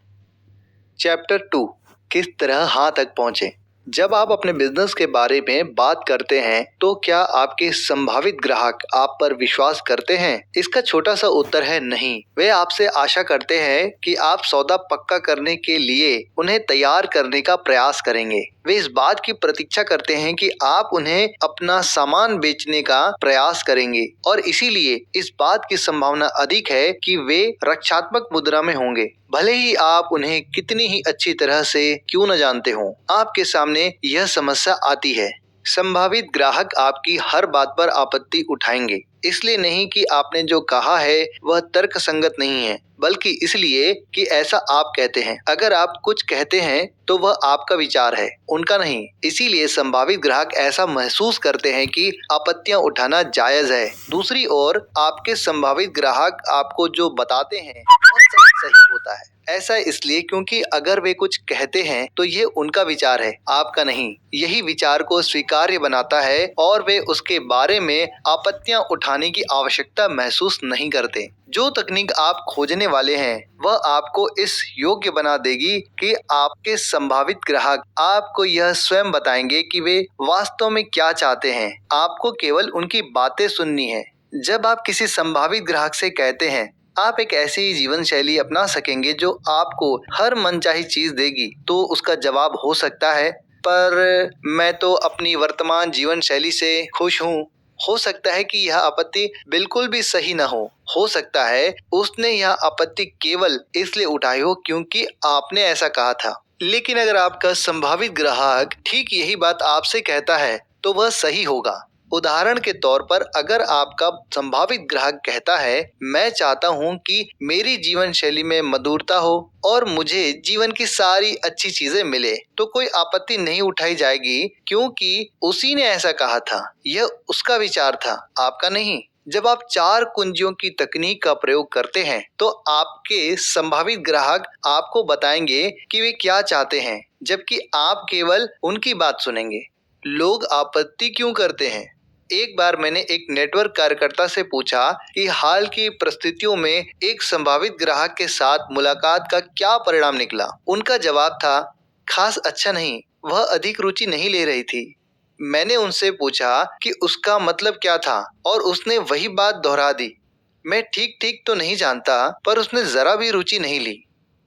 चैप्टर 2, किस तरह हाँ तक पहुंचे। जब आप अपने बिजनेस के बारे में बात करते हैं तो क्या आपके संभावित ग्राहक आप पर विश्वास करते हैं? इसका छोटा सा उत्तर है नहीं। वे आपसे आशा करते हैं कि आप सौदा पक्का करने के लिए उन्हें तैयार करने का प्रयास करेंगे। वे इस बात की प्रतीक्षा करते हैं कि आप उन्हें अपना सामान बेचने का प्रयास करेंगे और इसीलिए इस बात की संभावना अधिक है कि वे रक्षात्मक मुद्रा में होंगे, भले ही आप उन्हें कितनी ही अच्छी तरह से क्यों न जानते हो। आपके सामने यह समस्या आती है। संभावित ग्राहक आपकी हर बात पर आपत्ति उठाएंगे, इसलिए नहीं कि आपने जो कहा है वह तर्कसंगत नहीं है, बल्कि इसलिए कि ऐसा आप कहते हैं। अगर आप कुछ कहते हैं तो वह आपका विचार है, उनका नहीं। इसीलिए संभावित ग्राहक ऐसा महसूस करते हैं कि आपत्तियां उठाना जायज है। दूसरी ओर आपके संभावित ग्राहक आपको जो बताते हैं वह सही होता है। ऐसा इसलिए क्योंकि अगर वे कुछ कहते हैं तो ये उनका विचार है, आपका नहीं। यही विचार को स्वीकार्य बनाता है और वे उसके बारे में आपत्तियां उठाने की आवश्यकता महसूस नहीं करते। जो तकनीक आप खोजने वाले हैं वह आपको इस योग्य बना देगी कि आपके संभावित ग्राहक आपको यह स्वयं बताएंगे कि वे वास्तव में क्या चाहते हैं। आपको केवल उनकी बातें सुननी है। जब आप किसी संभावित ग्राहक से कहते हैं आप एक ऐसी जीवन शैली अपना सकेंगे जो आपको हर मनचाही चीज देगी, तो उसका जवाब हो सकता है पर मैं तो अपनी वर्तमान जीवन शैली से खुश हूँ। हो सकता है कि यह आपत्ति बिल्कुल भी सही न हो सकता है उसने यह आपत्ति केवल इसलिए उठाई हो क्योंकि आपने ऐसा कहा था। लेकिन अगर आपका संभावित ग्राहक ठीक यही बात आपसे कहता है तो वह सही होगा। उदाहरण के तौर पर अगर आपका संभावित ग्राहक कहता है मैं चाहता हूं कि मेरी जीवन शैली में मधुरता हो और मुझे जीवन की सारी अच्छी चीजें मिले, तो कोई आपत्ति नहीं उठाई जाएगी क्योंकि उसी ने ऐसा कहा था। यह उसका विचार था, आपका नहीं। जब आप चार कुंजियों की तकनीक का प्रयोग करते हैं तो आपके संभावित ग्राहक आपको बताएंगे कि वे क्या चाहते हैं, जबकि आप केवल उनकी बात सुनेंगे। लोग आपत्ति क्यों करते हैं? एक बार मैंने एक नेटवर्क कार्यकर्ता से पूछा कि हाल की परिस्थितियों में एक संभावित ग्राहक के साथ मुलाकात का क्या परिणाम निकला। उनका जवाब था, खास अच्छा नहीं, वह अधिक रुचि नहीं ले रही थी। मैंने उनसे पूछा कि उसका मतलब क्या था और उसने वही बात दोहरा दी। मैं ठीक ठीक तो नहीं जानता, पर उसने जरा भी रुचि नहीं ली।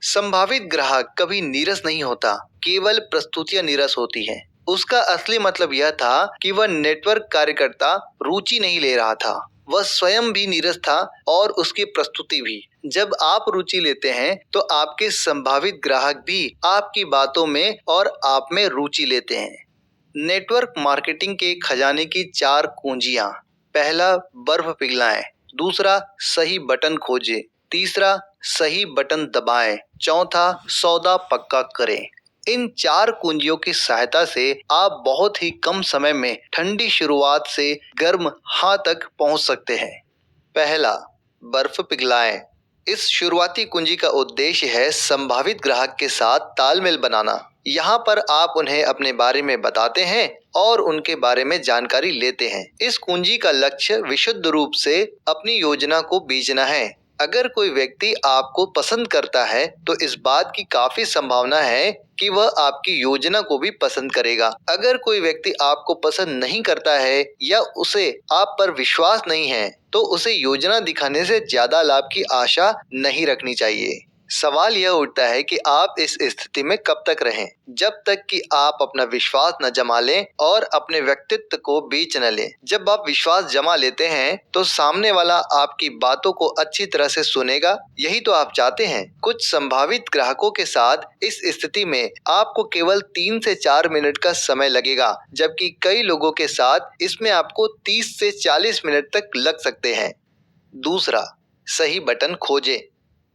संभावित ग्राहक कभी नीरस नहीं होता, केवल प्रस्तुतियां नीरस होती हैं। उसका असली मतलब यह था कि वह नेटवर्क कार्यकर्ता रुचि नहीं ले रहा था। वह स्वयं भी नीरस था और उसकी प्रस्तुति भी। जब आप रुचि लेते हैं तो आपके संभावित ग्राहक भी आपकी बातों में और आप में रुचि लेते हैं। नेटवर्क मार्केटिंग के खजाने की चार कुंजियां। पहला, बर्फ पिघलाएं। दूसरा, सही बटन खोजें। तीसरा, सही बटन दबाएं। चौथा, सौदा पक्का करें। इन चार कुंजियों की सहायता से आप बहुत ही कम समय में ठंडी शुरुआत से गर्म हाँ तक पहुंच सकते हैं। पहला, बर्फ पिघलाएं। इस शुरुआती कुंजी का उद्देश्य है संभावित ग्राहक के साथ तालमेल बनाना। यहाँ पर आप उन्हें अपने बारे में बताते हैं और उनके बारे में जानकारी लेते हैं। इस कुंजी का लक्ष्य विशुद्ध रूप से अपनी योजना को बेचना है। अगर कोई व्यक्ति आपको पसंद करता है तो इस बात की काफी संभावना है कि वह आपकी योजना को भी पसंद करेगा। अगर कोई व्यक्ति आपको पसंद नहीं करता है या उसे आप पर विश्वास नहीं है तो उसे योजना दिखाने से ज्यादा लाभ की आशा नहीं रखनी चाहिए। सवाल यह उठता है कि आप इस स्थिति में कब तक रहें, जब तक कि आप अपना विश्वास न जमा लें और अपने व्यक्तित्व को बेच न लें। जब आप विश्वास जमा लेते हैं तो सामने वाला आपकी बातों को अच्छी तरह से सुनेगा। यही तो आप चाहते हैं। कुछ संभावित ग्राहकों के साथ इस स्थिति में आपको केवल 3 से 4 मिनट का समय लगेगा, जबकि कई लोगों के साथ इसमें आपको 30 से 40 मिनट तक लग सकते हैं। दूसरा, सही बटन खोजें।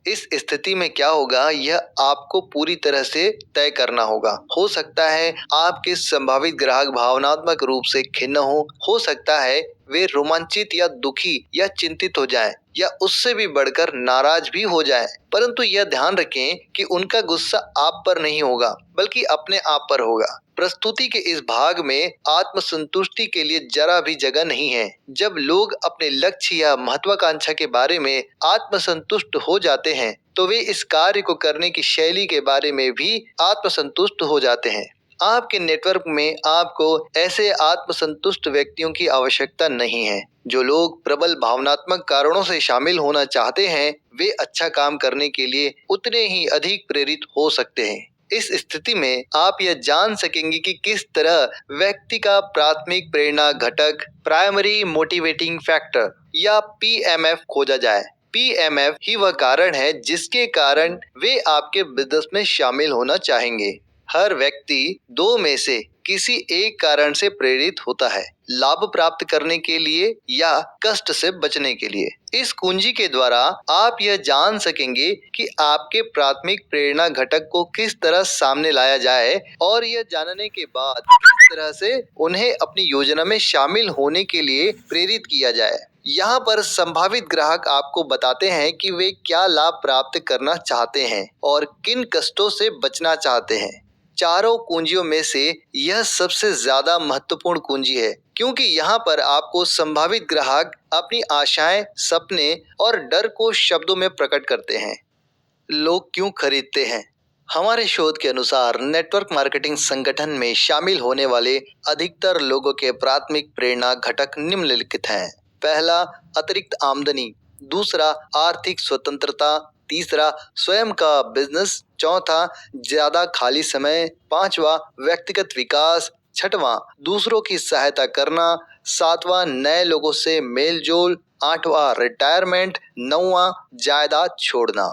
इस स्थिति में क्या होगा यह आपको पूरी तरह से तय करना होगा। हो सकता है आपके संभावित ग्राहक भावनात्मक रूप से खिन्न हो सकता है वे रोमांचित या दुखी या चिंतित हो जाएं, या उससे भी बढ़कर नाराज भी हो जाएं। परंतु यह ध्यान रखें कि उनका गुस्सा आप पर नहीं होगा, बल्कि अपने आप पर होगा। प्रस्तुति के इस भाग में आत्मसंतुष्टि के लिए जरा भी जगह नहीं है। जब लोग अपने लक्ष्य या महत्वाकांक्षा के बारे में आत्मसंतुष्ट हो जाते हैं तो वे इस कार्य को करने की शैली के बारे में भी आत्मसंतुष्ट हो जाते हैं। आपके नेटवर्क में आपको ऐसे आत्मसंतुष्ट व्यक्तियों की आवश्यकता नहीं है। जो लोग प्रबल भावनात्मक कारणों से शामिल होना चाहते हैं वे अच्छा काम करने के लिए उतने ही अधिक प्रेरित हो सकते हैं। इस स्थिति में आप यह जान सकेंगे कि किस तरह व्यक्ति का प्राथमिक प्रेरणा घटक, प्राइमरी मोटिवेटिंग फैक्टर या PMF खोजा जाए। PMF ही वह कारण है जिसके कारण वे आपके बिजनेस में शामिल होना चाहेंगे। हर व्यक्ति दो में से किसी एक कारण से प्रेरित होता है, लाभ प्राप्त करने के लिए या कष्ट से बचने के लिए। इस कुंजी के द्वारा आप यह जान सकेंगे कि आपके प्राथमिक प्रेरणा घटक को किस तरह सामने लाया जाए और यह जानने के बाद किस तरह से उन्हें अपनी योजना में शामिल होने के लिए प्रेरित किया जाए। यहाँ पर संभावित ग्राहक आपको बताते हैं कि वे क्या लाभ प्राप्त करना चाहते हैं और किन कष्टों से बचना चाहते हैं। चारों कुंजियों में से यह सबसे ज्यादा महत्वपूर्ण कुंजी है, क्योंकि यहाँ पर आपको संभावित ग्राहक अपनी आशाएं, सपने और डर को शब्दों में प्रकट करते हैं। लोग क्यों खरीदते हैं? हमारे शोध के अनुसार नेटवर्क मार्केटिंग संगठन में शामिल होने वाले अधिकतर लोगों के प्राथमिक प्रेरणा घटक निम्नलिखित हैं। पहला, अतिरिक्त आमदनी। दूसरा, आर्थिक स्वतंत्रता। तीसरा, स्वयं का बिजनेस। चौथा, ज्यादा खाली समय। पांचवा, व्यक्तिगत विकास। छठवां, दूसरों की सहायता करना। सातवां, नए लोगों से मेल जोल। आठवां, रिटायरमेंट। नौवां, जायदाद छोड़ना।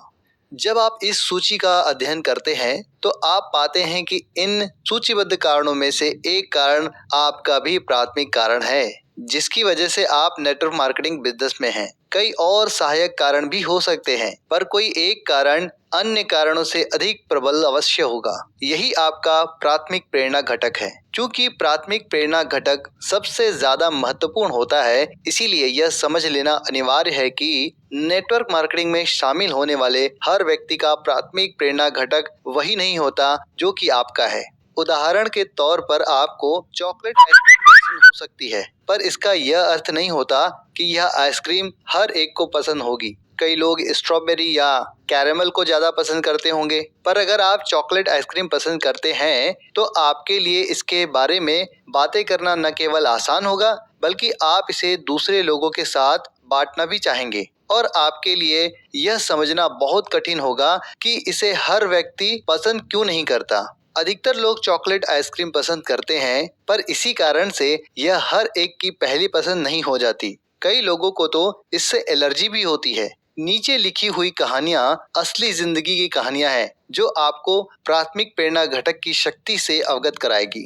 जब आप इस सूची का अध्ययन करते हैं तो आप पाते हैं कि इन सूचीबद्ध कारणों में से एक कारण आपका भी प्राथमिक कारण है, जिसकी वजह से आप नेटवर्क मार्केटिंग बिजनेस में हैं। कई और सहायक कारण भी हो सकते हैं, पर कोई एक कारण अन्य कारणों से अधिक प्रबल अवश्य होगा। यही आपका प्राथमिक प्रेरणा घटक है। चूंकि प्राथमिक प्रेरणा घटक सबसे ज्यादा महत्वपूर्ण होता है, इसीलिए यह समझ लेना अनिवार्य है कि नेटवर्क मार्केटिंग में शामिल होने वाले हर व्यक्ति का प्राथमिक प्रेरणा घटक वही नहीं होता जो कि आपका है। उदाहरण के तौर पर आपको चॉकलेट आइसक्रीम पसंद हो सकती है, पर इसका यह अर्थ नहीं होता कि यह आइसक्रीम हर एक को पसंद होगी। कई लोग स्ट्रॉबेरी या कैरेमल को ज्यादा पसंद करते होंगे, पर अगर आप चॉकलेट आइसक्रीम पसंद करते हैं तो आपके लिए इसके बारे में बातें करना न केवल आसान होगा, बल्कि आप इसे दूसरे लोगों के साथ बांटना भी चाहेंगे। और आपके लिए यह समझना बहुत कठिन होगा कि इसे हर व्यक्ति पसंद क्यों नहीं करता। अधिकतर लोग चॉकलेट आइसक्रीम पसंद करते हैं, पर इसी कारण से यह हर एक की पहली पसंद नहीं हो जाती। कई लोगों को तो इससे एलर्जी भी होती है। नीचे लिखी हुई कहानियां असली जिंदगी की कहानियां हैं, जो आपको प्राथमिक प्रेरणा घटक की शक्ति से अवगत कराएगी।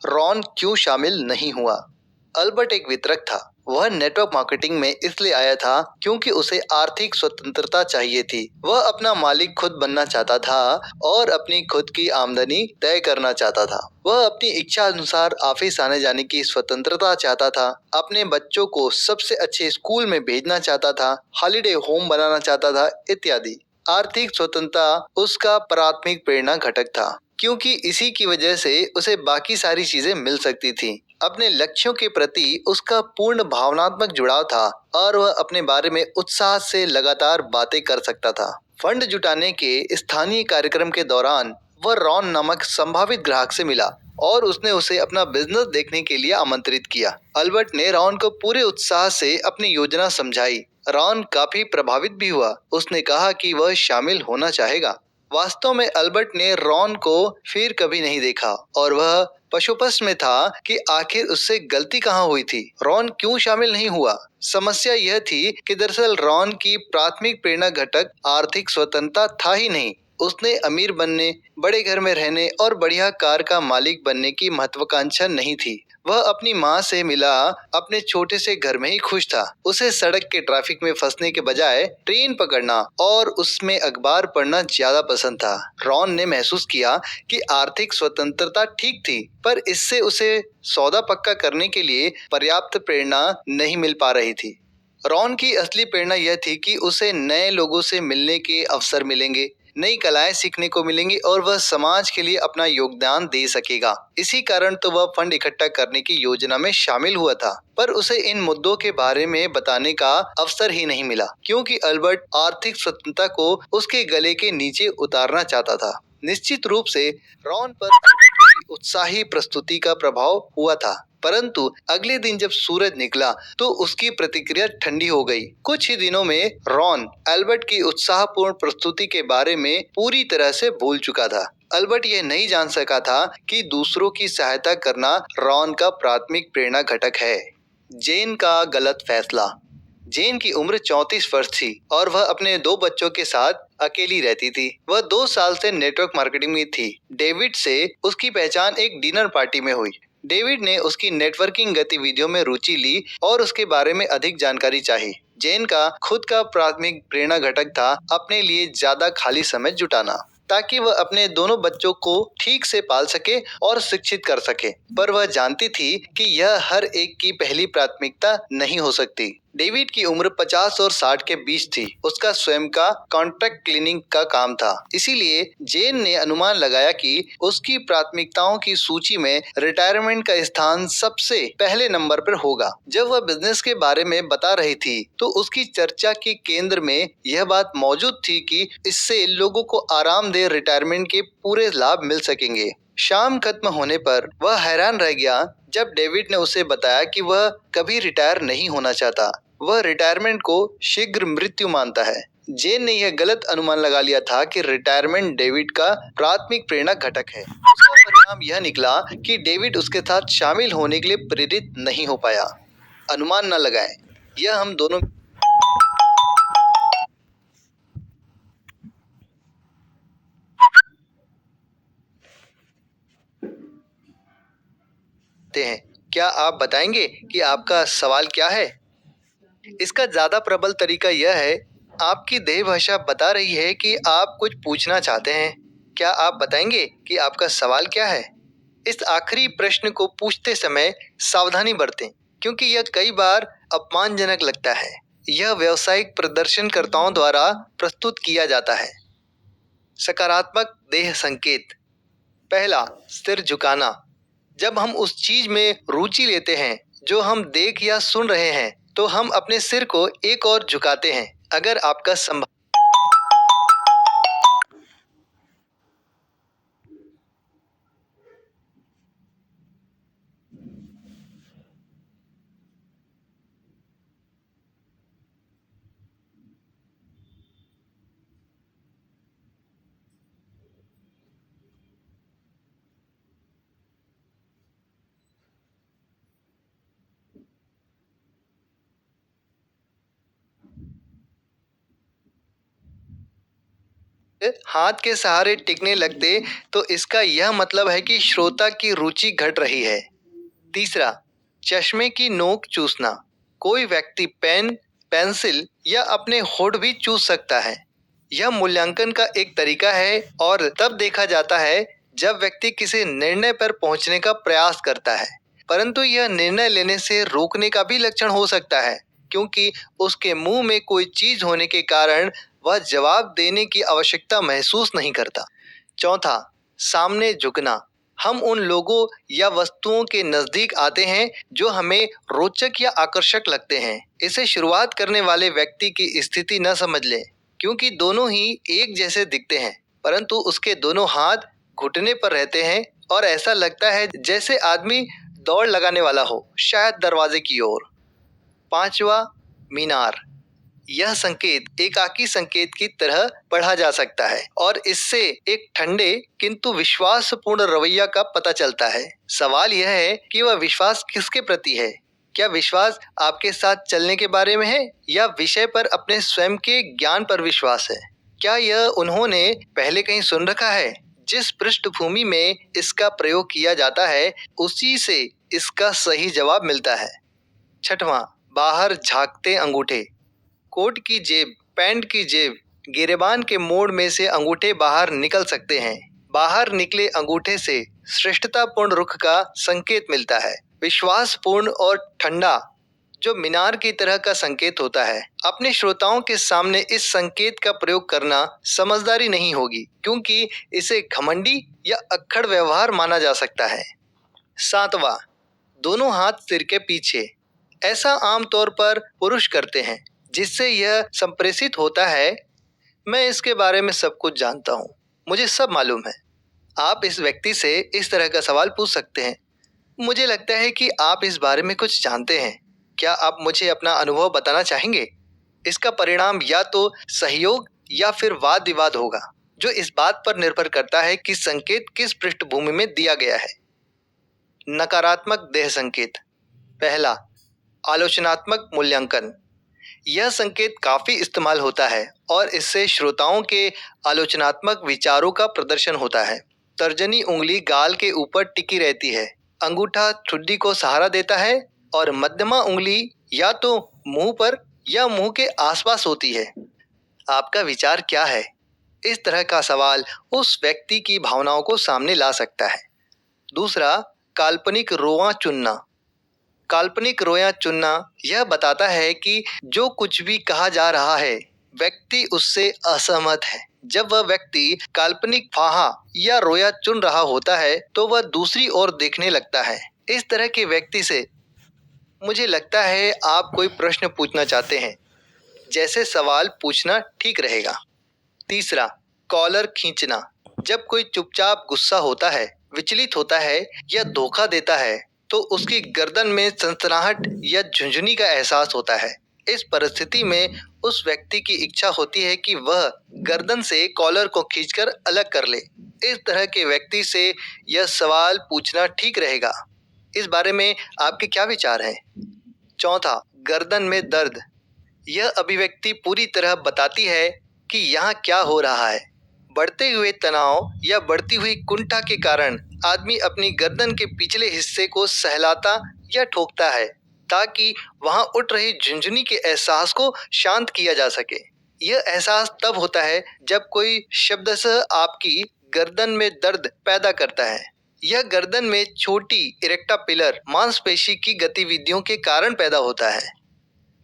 रॉन क्यों शामिल नहीं हुआ? अल्बर्ट एक वितरक था। वह नेटवर्क मार्केटिंग में इसलिए आया था क्योंकि उसे आर्थिक स्वतंत्रता चाहिए थी। वह अपना मालिक खुद बनना चाहता था और अपनी खुद की आमदनी तय करना चाहता था। वह अपनी इच्छा अनुसार ऑफिस आने जाने की स्वतंत्रता चाहता था, अपने बच्चों को सबसे अच्छे स्कूल में भेजना चाहता था, हॉलिडे होम बनाना चाहता था इत्यादि। आर्थिक स्वतंत्रता उसका प्राथमिक प्रेरणा घटक था, क्योंकि इसी की वजह से उसे बाकी सारी चीजें मिल सकती थी। अपने लक्ष्यों के प्रति उसका पूर्ण भावनात्मक जुड़ाव था और वह अपने बारे में उत्साह से लगातार बातें कर सकता था। फंड जुटाने के स्थानीय कार्यक्रम के दौरान वह रॉन नामक संभावित ग्राहक से मिला और उसने उसे अपना बिजनेस देखने के लिए आमंत्रित किया। अल्बर्ट ने रॉन को पूरे उत्साह से अपनी योजना समझाई। रॉन काफी प्रभावित भी हुआ। उसने कहा कि वह शामिल होना चाहेगा। वास्तव में अल्बर्ट ने रॉन को फिर कभी नहीं देखा और वह पशुपस में था कि आखिर उससे गलती कहाँ हुई थी। रॉन क्यों शामिल नहीं हुआ? समस्या यह थी कि दरअसल रॉन की प्राथमिक प्रेरणा घटक आर्थिक स्वतंत्रता था ही नहीं। उसने अमीर बनने, बड़े घर में रहने और बढ़िया कार का मालिक बनने की महत्वाकांक्षा नहीं थी। वह अपनी माँ से मिला अपने छोटे से घर में ही खुश था। उसे सड़क के ट्रैफिक में फंसने के बजाय ट्रेन पकड़ना और उसमें अखबार पढ़ना ज्यादा पसंद था। रॉन ने महसूस किया कि आर्थिक स्वतंत्रता ठीक थी, पर इससे उसे सौदा पक्का करने के लिए पर्याप्त प्रेरणा नहीं मिल पा रही थी। रॉन की असली प्रेरणा यह थी कि उसे नए लोगों से मिलने के अवसर मिलेंगे, नई कलाएं सीखने को मिलेंगी और वह समाज के लिए अपना योगदान दे सकेगा। इसी कारण तो वह फंड इकट्ठा करने की योजना में शामिल हुआ था, पर उसे इन मुद्दों के बारे में बताने का अवसर ही नहीं मिला, क्योंकि अल्बर्ट आर्थिक स्वतंत्रता को उसके गले के नीचे उतारना चाहता था। निश्चित रूप से रॉन पर अल्बर्ट की उत्साही प्रस्तुति का प्रभाव हुआ था, परंतु अगले दिन जब सूरज निकला तो उसकी प्रतिक्रिया ठंडी हो गई। कुछ ही दिनों में रॉन अल्बर्ट की उत्साहपूर्ण प्रस्तुति के बारे में पूरी तरह से भूल चुका था। अल्बर्ट यह नहीं जान सका था कि दूसरों की सहायता करना रॉन का प्राथमिक प्रेरणा घटक है। जेन का गलत फैसला। जेन की उम्र 34 वर्ष थी और वह अपने 2 बच्चों के साथ अकेली रहती थी। वह 2 साल से नेटवर्क मार्केटिंग में थी। डेविड से उसकी पहचान एक डिनर पार्टी में हुई। डेविड ने उसकी नेटवर्किंग गतिविधियों में रुचि ली और उसके बारे में अधिक जानकारी चाही। जेन का खुद का प्राथमिक प्रेरणा घटक था अपने लिए ज्यादा खाली समय जुटाना, ताकि वह अपने दोनों बच्चों को ठीक से पाल सके और शिक्षित कर सके। पर वह जानती थी कि यह हर एक की पहली प्राथमिकता नहीं हो सकती। डेविड की उम्र 50 और 60 के बीच थी। उसका स्वयं का कॉन्ट्रैक्ट क्लीनिंग का काम था। इसीलिए जेन ने अनुमान लगाया कि उसकी प्राथमिकताओं की सूची में रिटायरमेंट का स्थान सबसे पहले नंबर पर होगा। जब वह बिजनेस के बारे में बता रही थी तो उसकी चर्चा के केंद्र में यह बात मौजूद थी कि इससे लोगों को आरामदेह रिटायरमेंट के पूरे लाभ मिल सकेंगे। शाम खत्म होने पर वह हैरान रह गया जब डेविड ने उसे बताया कि वह कभी रिटायर नहीं होना चाहता। वह रिटायरमेंट को शीघ्र मृत्यु मानता है। जेन ने यह गलत अनुमान लगा लिया था कि रिटायरमेंट डेविड का प्राथमिक प्रेरणा घटक है। उसका परिणाम यह निकला कि डेविड उसके साथ शामिल होने के लिए प्रेरित नहीं हो पाया। अनुमान न लगाएं। यह हम दोनों हैं। क्या आप बताएंगे कि आपका सवाल क्या है? इसका ज्यादा प्रबल तरीका यह है, आपकी देह भाषा बता रही है कि आप कुछ पूछना चाहते हैं। क्या आप बताएंगे कि आपका सवाल क्या है? इस आखिरी प्रश्न को पूछते समय सावधानी बरतें, क्योंकि यह कई बार अपमानजनक लगता है। यह व्यावसायिक प्रदर्शनकर्ताओं द्वारा प्रस्तुत किया जाता है। सकारात्मक देह संकेत। पहला, सिर झुकाना। जब हम उस चीज में रुचि लेते हैं जो हम देख या सुन रहे हैं, तो हम अपने सिर को एक और झुकाते हैं। अगर आपका हाथ के सहारे टिकने लगते, तो इसका यह मतलब है कि श्रोता की रुचि घट रही है। तीसरा, चश्मे की नोक चूसना। कोई व्यक्ति पेन, पेंसिल या अपने होठ भी चूस सकता है। यह मूल्यांकन का एक तरीका है और तब देखा जाता है जब व्यक्ति किसी निर्णय पर पहुंचने का प्रयास करता है, परंतु यह निर्णय लेने से रोकने का भी लक्षण हो सकता है, क्योंकि उसके मुंह में कोई चीज होने के कारण वह जवाब देने की आवश्यकता महसूस नहीं करता। चौथा, सामने झुकना। हम उन लोगों या वस्तुओं के नजदीक आते हैं जो हमें रोचक या आकर्षक लगते हैं। इसे शुरुआत करने वाले व्यक्ति की स्थिति न समझ लें, क्योंकि दोनों ही एक जैसे दिखते हैं, परंतु उसके दोनों हाथ घुटने पर रहते हैं और ऐसा लगता है जैसे आदमी दौड़ लगाने वाला हो, शायद दरवाजे की ओर। पांचवा, मीनार। यह संकेत एकाकी संकेत की तरह पढ़ा जा सकता है और इससे एक ठंडे किंतु विश्वासपूर्ण रवैया का पता चलता है। सवाल यह है कि वह विश्वास किसके प्रति है? क्या विश्वास आपके साथ चलने के बारे में है या विषय पर अपने स्वयं के ज्ञान पर विश्वास है? क्या यह उन्होंने पहले कहीं सुन रखा है? जिस पृष्ठभूमि में इसका प्रयोग किया जाता है, उसी से इसका सही जवाब मिलता है। छठवां, बाहर झांकते अंगूठे। कोट की जेब, पैंट की जेब, गिरेबान के मोड़ में से अंगूठे बाहर निकल सकते हैं। बाहर निकले अंगूठे से श्रेष्ठतापूर्ण रुख का संकेत मिलता है। विश्वासपूर्ण और ठंडा, जो मीनार की तरह का संकेत होता है। अपने श्रोताओं के सामने इस संकेत का प्रयोग करना समझदारी नहीं होगी, क्योंकि इसे घमंडी या अक्खड़ व्यवहार माना जा सकता है। सातवां, दोनों हाथ सिर के पीछे। ऐसा आमतौर पर पुरुष करते हैं, जिससे यह संप्रेषित होता है, मैं इसके बारे में सब कुछ जानता हूँ, मुझे सब मालूम है। आप इस व्यक्ति से इस तरह का सवाल पूछ सकते हैं, मुझे लगता है कि आप इस बारे में कुछ जानते हैं, क्या आप मुझे अपना अनुभव बताना चाहेंगे? इसका परिणाम या तो सहयोग या फिर वाद विवाद होगा, जो इस बात पर निर्भर करता है कि संकेत किस पृष्ठभूमि में दिया गया है। नकारात्मक देह संकेत। पहला, आलोचनात्मक मूल्यांकन। यह संकेत काफी इस्तेमाल होता है और इससे श्रोताओं के आलोचनात्मक विचारों का प्रदर्शन होता है। तर्जनी उंगली गाल के ऊपर टिकी रहती है, अंगूठा ठुड्डी को सहारा देता है और मध्यमा उंगली या तो मुंह पर या मुंह के आसपास होती है। आपका विचार क्या है? इस तरह का सवाल उस व्यक्ति की भावनाओं को सामने ला सकता है। दूसरा, काल्पनिक रोआ चुनना। काल्पनिक रोया चुनना यह बताता है कि जो कुछ भी कहा जा रहा है, व्यक्ति उससे असहमत है। जब वह व्यक्ति काल्पनिक फाहा या रोया चुन रहा होता है, तो वह दूसरी ओर देखने लगता है। इस तरह के व्यक्ति से, मुझे लगता है आप कोई प्रश्न पूछना चाहते हैं, जैसे सवाल पूछना ठीक रहेगा। तीसरा, कॉलर खींचना। जब कोई चुपचाप गुस्सा होता है, विचलित होता है या धोखा देता है, तो उसकी गर्दन में सनसनाहट या झुंझुनी का एहसास होता है। इस परिस्थिति में उस व्यक्ति की इच्छा होती है कि वह गर्दन से कॉलर को खींचकर अलग कर ले। इस तरह के व्यक्ति से यह सवाल पूछना ठीक रहेगा। इस बारे में आपके क्या विचार हैं? चौथा, गर्दन में दर्द। यह अभिव्यक्ति पूरी तरह बताती है कि यहाँ क्या हो रहा है। बढ़ते हुए तनाव या बढ़ती हुई कुंठा के कारण आदमी अपनी गर्दन के पिछले हिस्से को सहलाता या ठोकता है। ताकि वहां उठ रही झुंझुनी के एहसास को शांत किया जा सके। यह एहसास तब होता है जब कोई शब्दशः आपकी गर्दन में दर्द पैदा करता है। यह गर्दन में छोटी इरेक्टा पिलर मांसपेशी की गतिविधियों के कारण पैदा होता है।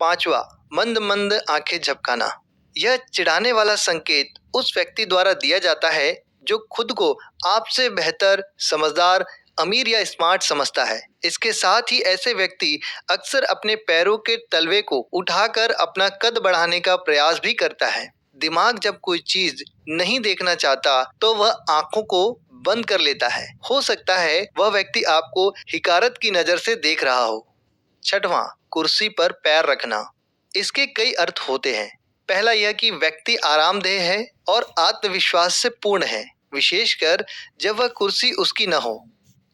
पांचवा, मंद मंद आंखें झपकाना। यह चिढ़ाने वाला संकेत उस व्यक्ति द्वारा दिया जाता है जो खुद को आपसे बेहतर, समझदार, अमीर या स्मार्ट समझता है। इसके साथ ही ऐसे व्यक्ति अक्सर अपने पैरों के तलवे को उठाकर अपना कद बढ़ाने का प्रयास भी करता है। दिमाग जब कोई चीज नहीं देखना चाहता तो वह आंखों को बंद कर लेता है। हो सकता है वह व्यक्ति आपको हिकारत की नजर से देख रहा हो। छठवां, कुर्सी पर पैर रखना। इसके कई अर्थ होते हैं। पहला यह कि व्यक्ति आरामदेह है और आत्मविश्वास से पूर्ण है, विशेषकर जब वह कुर्सी उसकी न हो।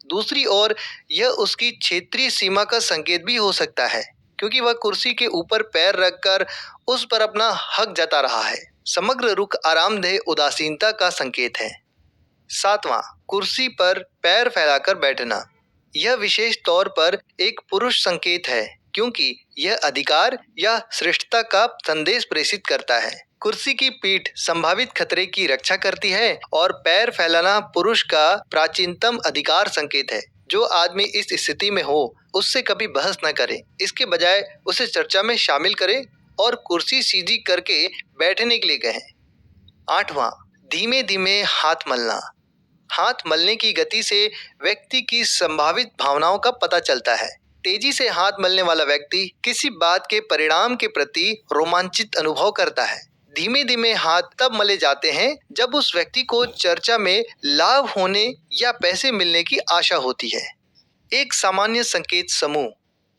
दूसरी ओर यह उसकी क्षेत्रीय सीमा का संकेत भी हो सकता है, क्योंकि वह कुर्सी के ऊपर पैर रखकर उस पर अपना हक जता रहा है। समग्र रुख आरामदेह उदासीनता का संकेत है। सातवां, कुर्सी पर पैर फैलाकर बैठना। यह विशेष तौर पर एक पुरुष संकेत है, क्योंकि यह अधिकार या श्रेष्ठता का संदेश प्रेषित करता है। कुर्सी की पीठ संभावित खतरे की रक्षा करती है और पैर फैलाना पुरुष का प्राचीनतम अधिकार संकेत है। जो आदमी इस स्थिति में हो उससे कभी बहस न करे, इसके बजाय उसे चर्चा में शामिल करे और कुर्सी सीधी करके बैठने के लिए कहें। आठवां, धीमे धीमे हाथ मलना। हाथ मलने की गति से व्यक्ति की संभावित भावनाओं का पता चलता है। तेजी से हाथ मलने वाला व्यक्ति किसी बात के परिणाम के प्रति रोमांचित अनुभव करता है। धीमे धीमे हाथ तब मले जाते हैं जब उस व्यक्ति को चर्चा में लाभ होने या पैसे मिलने की आशा होती है। एक सामान्य संकेत समूह।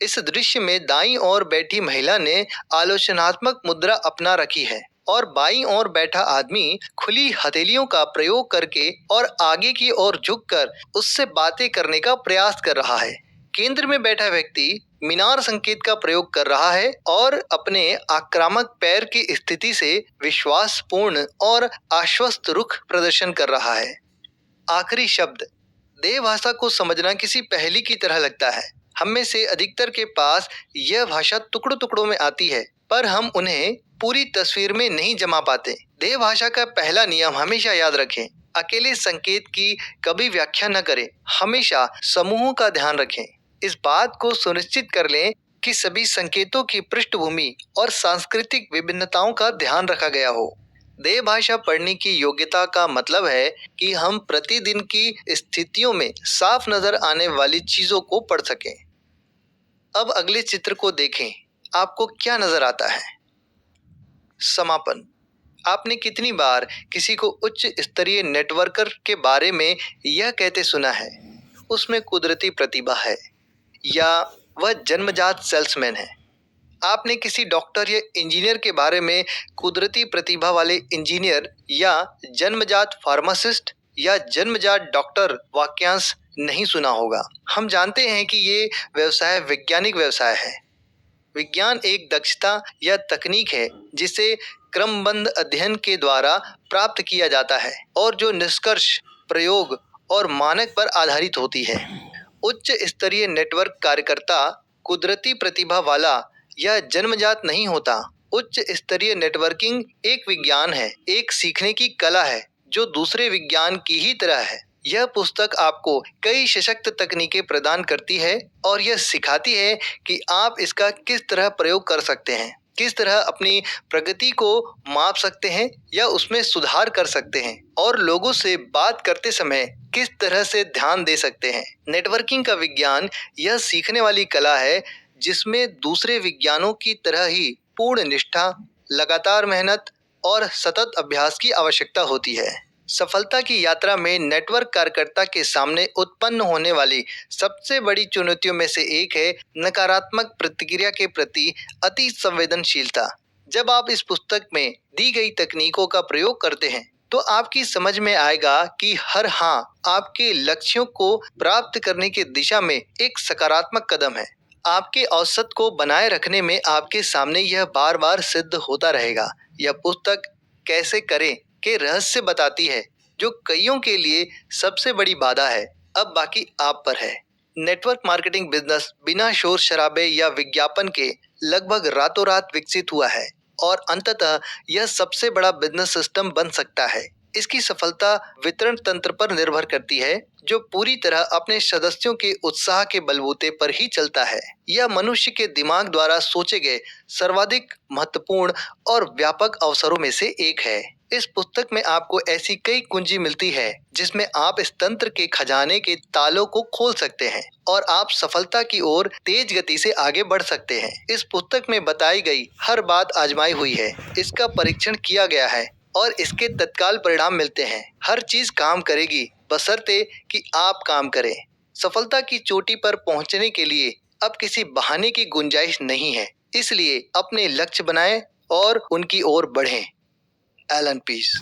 इस दृश्य में दाईं ओर बैठी महिला ने आलोचनात्मक मुद्रा अपना रखी है और बाईं ओर बैठा आदमी खुली हथेलियों का प्रयोग करके और आगे की ओर झुककर उससे बातें करने का प्रयास कर रहा है। केंद्र में बैठा व्यक्ति मीनार संकेत का प्रयोग कर रहा है और अपने आक्रामक पैर की स्थिति से विश्वासपूर्ण और आश्वस्त रुख प्रदर्शन कर रहा है। आखिरी शब्द। देह भाषा को समझना किसी पहेली की तरह लगता है। हम में से अधिकतर के पास यह भाषा टुकड़ों टुकड़ों में आती है, पर हम उन्हें पूरी तस्वीर में नहीं जमा पाते। देह भाषा का पहला नियम हमेशा याद रखें। अकेले संकेत की कभी व्याख्या न करें, हमेशा समूहों का ध्यान रखें। इस बात को सुनिश्चित कर लें कि सभी संकेतों की पृष्ठभूमि और सांस्कृतिक विभिन्नताओं का ध्यान रखा गया हो। देह भाषा पढ़ने की योग्यता का मतलब है कि हम प्रतिदिन की स्थितियों में साफ नजर आने वाली चीजों को पढ़ सकें। अब अगले चित्र को देखें, आपको क्या नजर आता है? समापन। आपने कितनी बार किसी को उच्च स्तरीय नेटवर्कर के बारे में यह कहते सुना है, उसमें कुदरती प्रतिभा है या वह जन्मजात सेल्समैन है? आपने किसी डॉक्टर या इंजीनियर के बारे में कुदरती प्रतिभा वाले इंजीनियर या जन्मजात फार्मासिस्ट या जन्मजात डॉक्टर वाक्यांश नहीं सुना होगा। हम जानते हैं कि ये व्यवसाय वैज्ञानिक व्यवसाय है। विज्ञान एक दक्षता या तकनीक है जिसे क्रमबद्ध अध्ययन के द्वारा प्राप्त किया जाता है और जो निष्कर्ष, प्रयोग और मानक पर आधारित होती है। उच्च स्तरीय नेटवर्क कार्यकर्ता कुदरती प्रतिभा वाला या जन्मजात नहीं होता। उच्च स्तरीय नेटवर्किंग एक विज्ञान है, एक सीखने की कला है जो दूसरे विज्ञान की ही तरह है। यह पुस्तक आपको कई सशक्त तकनीकें प्रदान करती है और यह सिखाती है कि आप इसका किस तरह प्रयोग कर सकते हैं, किस तरह अपनी प्रगति को माप सकते हैं या उसमें सुधार कर सकते हैं और लोगों से बात करते समय किस तरह से ध्यान दे सकते हैं। नेटवर्किंग का विज्ञान यह सीखने वाली कला है जिसमें दूसरे विज्ञानों की तरह ही पूर्ण निष्ठा, लगातार मेहनत और सतत अभ्यास की आवश्यकता होती है। सफलता की यात्रा में नेटवर्क कार्यकर्ता के सामने उत्पन्न होने वाली सबसे बड़ी चुनौतियों में से एक है नकारात्मक प्रतिक्रिया के प्रति अति संवेदनशीलता। जब आप इस पुस्तक में दी गई तकनीकों का प्रयोग करते हैं तो आपकी समझ में आएगा कि हर हाँ आपके लक्ष्यों को प्राप्त करने की दिशा में एक सकारात्मक कदम है। आपके औसत को बनाए रखने में आपके सामने यह बार बार सिद्ध होता रहेगा। यह पुस्तक कैसे करें के रहस्य बताती है, जो कईयों के लिए सबसे बड़ी बाधा है। अब बाकी आप पर है। नेटवर्क मार्केटिंग बिजनेस बिना शोर शराबे या विज्ञापन के लगभग रातों रात विकसित हुआ है और अंततः यह सबसे बड़ा बिजनेस सिस्टम बन सकता है। इसकी सफलता वितरण तंत्र पर निर्भर करती है, जो पूरी तरह अपने सदस्यों के उत्साह के बलबूते पर ही चलता है। यह मनुष्य के दिमाग द्वारा सोचे गए सर्वाधिक महत्वपूर्ण और व्यापक अवसरों में से एक है। इस पुस्तक में आपको ऐसी कई कुंजी मिलती है जिसमें आप इस तंत्र के खजाने के तालों को खोल सकते हैं और आप सफलता की ओर तेज गति से आगे बढ़ सकते हैं। इस पुस्तक में बताई गई हर बात आजमाई हुई है, इसका परीक्षण किया गया है और इसके तत्काल परिणाम मिलते हैं। हर चीज काम करेगी बशर्ते कि आप काम करें। सफलता की चोटी पर पहुंचने के लिए अब किसी बहाने की गुंजाइश नहीं है, इसलिए अपने लक्ष्य बनाएं और उनकी ओर बढ़ें। Allan piece.